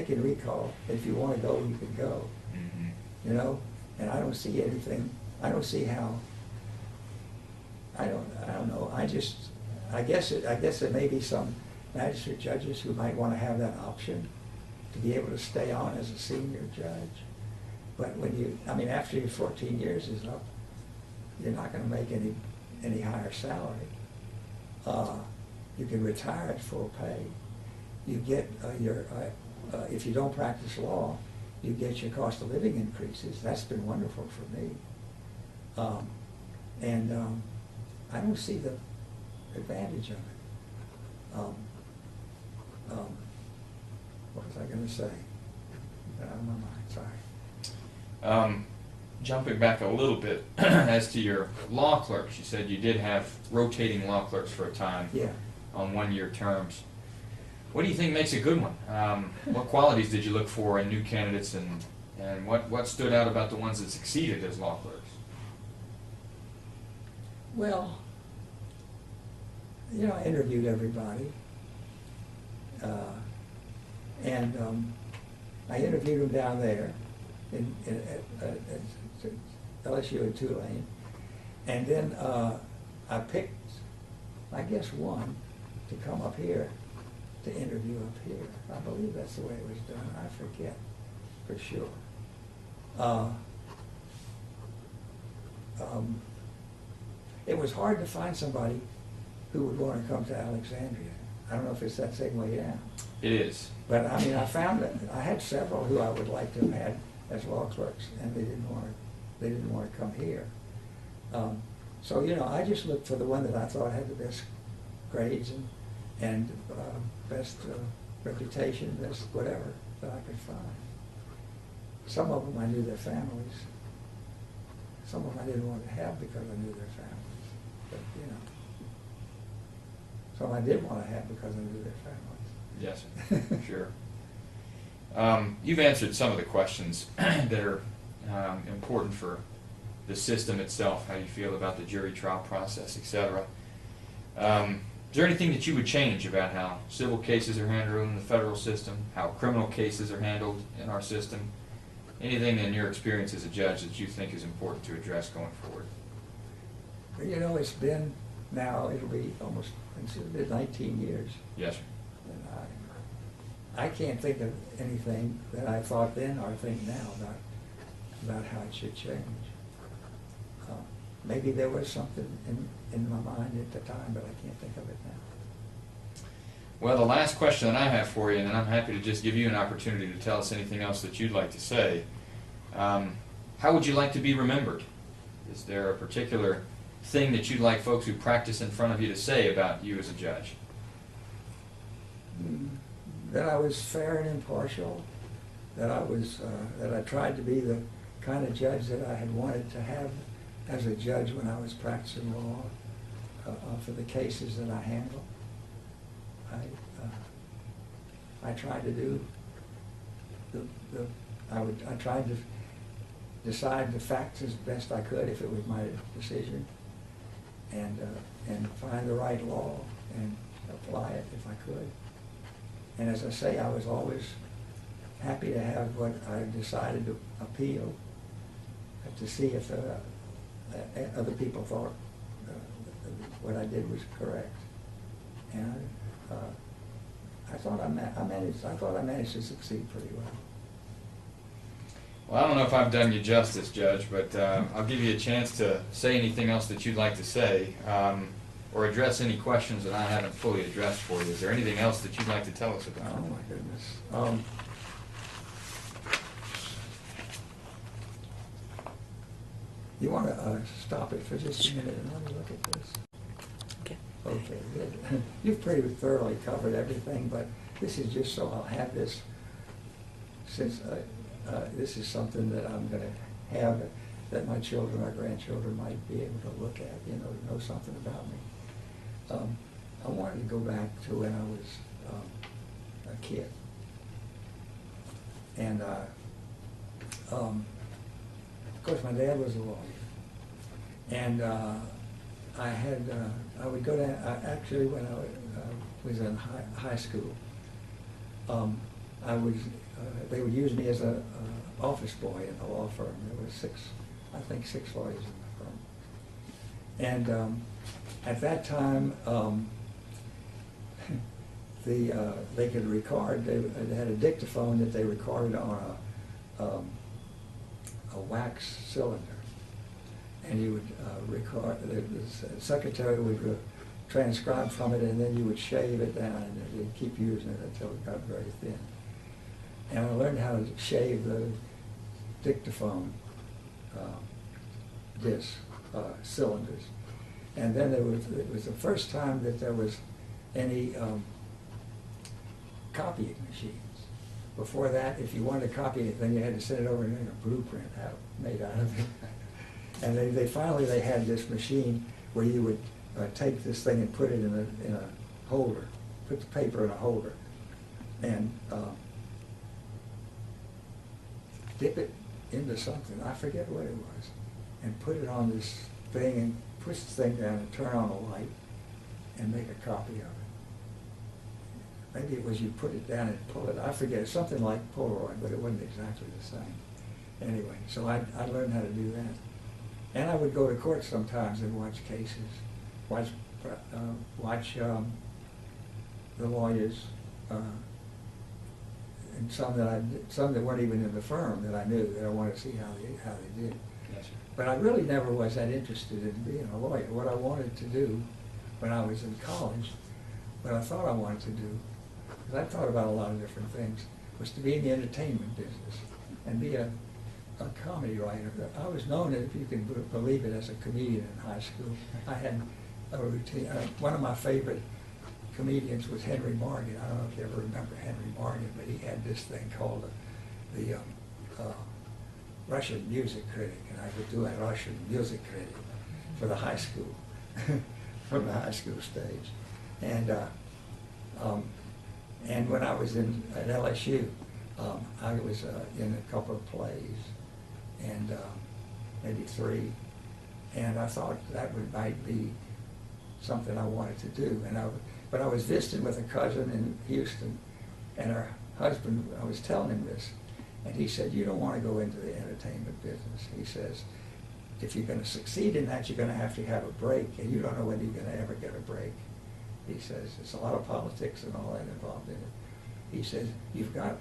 can recall. If you want to go, you can go. Mm-hmm. You know, and I don't see anything. I don't see how. I don't know. I guess there may be some magistrate judges who might want to have that option to be able to stay on as a senior judge. But after your 14 years is up, you're not going to make any higher salary. You can retire at full pay. You get if you don't practice law, you get your cost of living increases. That's been wonderful for me. I don't see the advantage of it. What was I going to say? Out of my mind, sorry. Jumping back a little bit, as to your law clerks, you said you did have rotating law clerks for a time. Yeah. On one-year terms. What do you think makes a good one? What qualities did you look for in new candidates, and what stood out about the ones that succeeded as law clerks? Well, I interviewed everybody, and I interviewed them down there at LSU in Tulane, and then I picked, I guess, one to come up here to interview up here. I believe that's the way it was done. I forget for sure. It was hard to find somebody who would want to come to Alexandria. I don't know if it's that same way now. It is. But I found that I had several who I would like to have had as law clerks, and they didn't want to come here. So I just looked for the one that I thought had the best grades and best reputation, best whatever that I could find. Some of them I knew their families. Some of them I didn't want to have because I knew their families. But some I did want to have because I knew their families. Yes, sure. You've answered some of the questions that are important for the system itself, how you feel about the jury trial process, etc. Is there anything that you would change about how civil cases are handled in the federal system, how criminal cases are handled in our system? Anything in your experience as a judge that you think is important to address going forward? It's been now, it'll be almost, it's been 19 years. Yes, sir. And I can't think of anything that I thought then or think now about how it should change. Maybe there was something in my mind at the time, but I can't think of it now. Well, the last question that I have for you, and then I'm happy to just give you an opportunity to tell us anything else that you'd like to say. How would you like to be remembered? Is there a particular thing that you'd like folks who practice in front of you to say about you as a judge? That I was fair and impartial, that I tried to be the kind of judge that I had wanted to have as a judge when I was practicing law for the cases that I handle. I tried to do I tried to decide the facts as best I could if it was my decision, and find the right law and apply it if I could. And as I say, I was always happy to have what I decided to appeal, to see if other people thought what I did was correct. And I thought I managed to succeed pretty well. Well, I don't know if I've done you justice, Judge, but I'll give you a chance to say anything else that you'd like to say, or address any questions that I haven't fully addressed for you. Is there anything else that you'd like to tell us about? Oh, my goodness. You want to stop it for just a minute and let me look at this? Okay, good. You've pretty thoroughly covered everything, but this is just so I'll have this, since this is something that I'm going to have that my children or grandchildren might be able to look at, you know something about me. I wanted to go back to when I was a kid. And of course my dad was a lawyer. And I would go down, actually when I was in high school, they would use me as a office boy in the law firm. There were I think six lawyers in the firm. And at that time, they could record, they had a dictaphone that they recorded on a wax cylinder. And you would record, the secretary would transcribe from it, and then you would shave it down and you'd keep using it until it got very thin. And I learned how to shave the dictaphone disc cylinders. And then it was the first time that there was any copying machines. Before that, if you wanted to copy anything, you had to send it over and make a blueprint made out of it. And they finally had this machine where you would take this thing and put it in a holder, put the paper in a holder, and dip it into something, I forget what it was, and put it on this thing and push the thing down and turn on the light and make a copy of it. Maybe it was you put it down and pull it, I forget, something like Polaroid, but it wasn't exactly the same. Anyway, so I learned how to do that. And I would go to court sometimes and watch cases, watch the lawyers, and some that weren't even in the firm that I knew, that I wanted to see how they did. Yes, sir. But I really never was that interested in being a lawyer. What I wanted to do when I was in college, what I thought I wanted to do, because I thought about a lot of different things, was to be in the entertainment business and be a comedy writer. I was known, if you can believe it, as a comedian in high school. I had a routine. One of my favorite comedians was Henry Morgan. I don't know if you ever remember Henry Morgan, but he had this thing called the Russian music critic, and I would do a Russian music critic for the high school, from the high school stage. And when I was at LSU, I was in a couple of plays, and maybe 3, and I thought that might be something I wanted to do. But I was visiting with a cousin in Houston, and her husband, I was telling him this, and he said, "You don't want to go into the entertainment business." He says, "If you're going to succeed in that, you're going to have a break, and you don't know whether you're going to ever get a break." He says, "There's a lot of politics and all that involved in it." He says, "You've got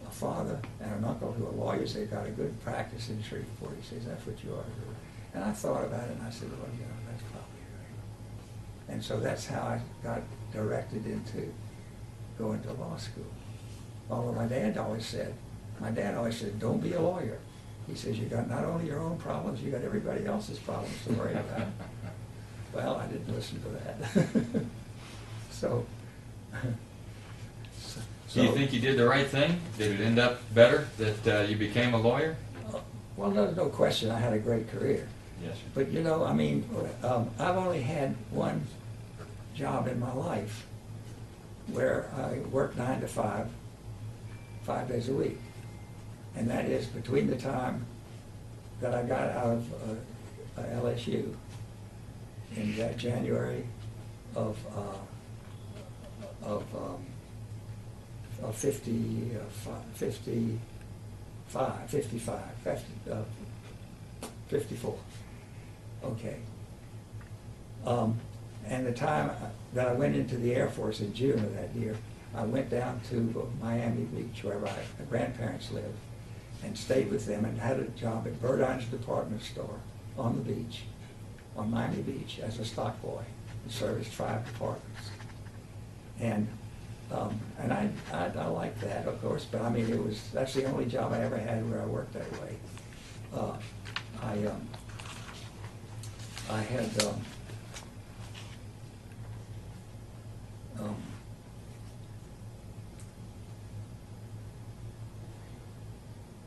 a father and an uncle who are lawyers. They've got a good practice in Shreveport." He says, "That's what you ought to do." And I thought about it, and I said, "Well, that's probably right." And so that's how I got directed into going to law school. Although my dad always said, "Don't be a lawyer." He says, "You got not only your own problems, you got everybody else's problems to worry about." Well, I didn't listen to that. So Do you think you did the right thing? Did it end up better that you became a lawyer? Well, there's no question I had a great career. Yes, sir. But I've only had one job in my life where I worked 9 to 5, 5 days a week. And that is between the time that I got out of LSU in January of 54. Okay. And the time that I went into the Air Force in June of that year, I went down to Miami Beach, where my grandparents lived, and stayed with them and had a job at Burdine's department store on the beach, on Miami Beach, as a stock boy, and serviced 5 departments. And I liked that, of course, but I mean, that's the only job I ever had where I worked that way. I had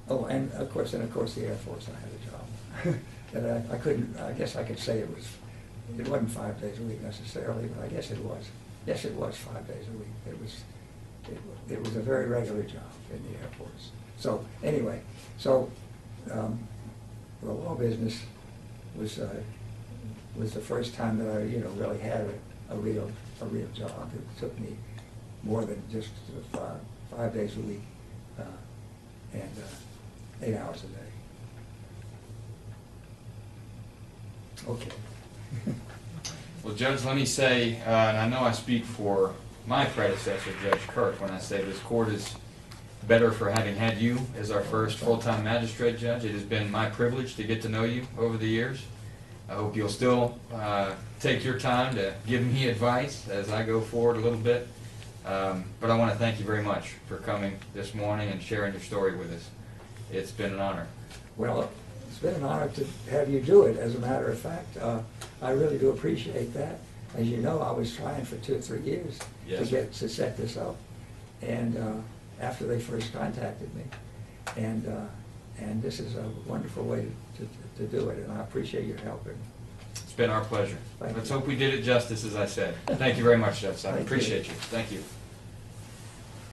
oh, and of course the Air Force, I had a job that I couldn't. I guess I could say it wasn't 5 days a week necessarily, but I guess it was. Yes, it was 5 days a week. It was a very regular job in the Air Force. So anyway, the law business was the first time that I really had a real job. It took me more than just 5 days a week and 8 hours a day. Okay. Well, Judge, let me say, and I know I speak for my predecessor, Judge Kirk, when I say this court is better for having had you as our first full-time magistrate judge. It has been my privilege to get to know you over the years. I hope you'll still take your time to give me advice as I go forward a little bit. But I want to thank you very much for coming this morning and sharing your story with us. It's been an honor. Well, it's been an honor to have you do it, as a matter of fact. I really do appreciate that. As you know, I was trying for 2 or 3 years to set this up, and after they first contacted me, and this is a wonderful way to do it, and I appreciate your help. It's been our pleasure. Thank Let's you. hope we did it justice, as I said. Thank you very much, Judge Simon. Thank you. Appreciate you. Thank you.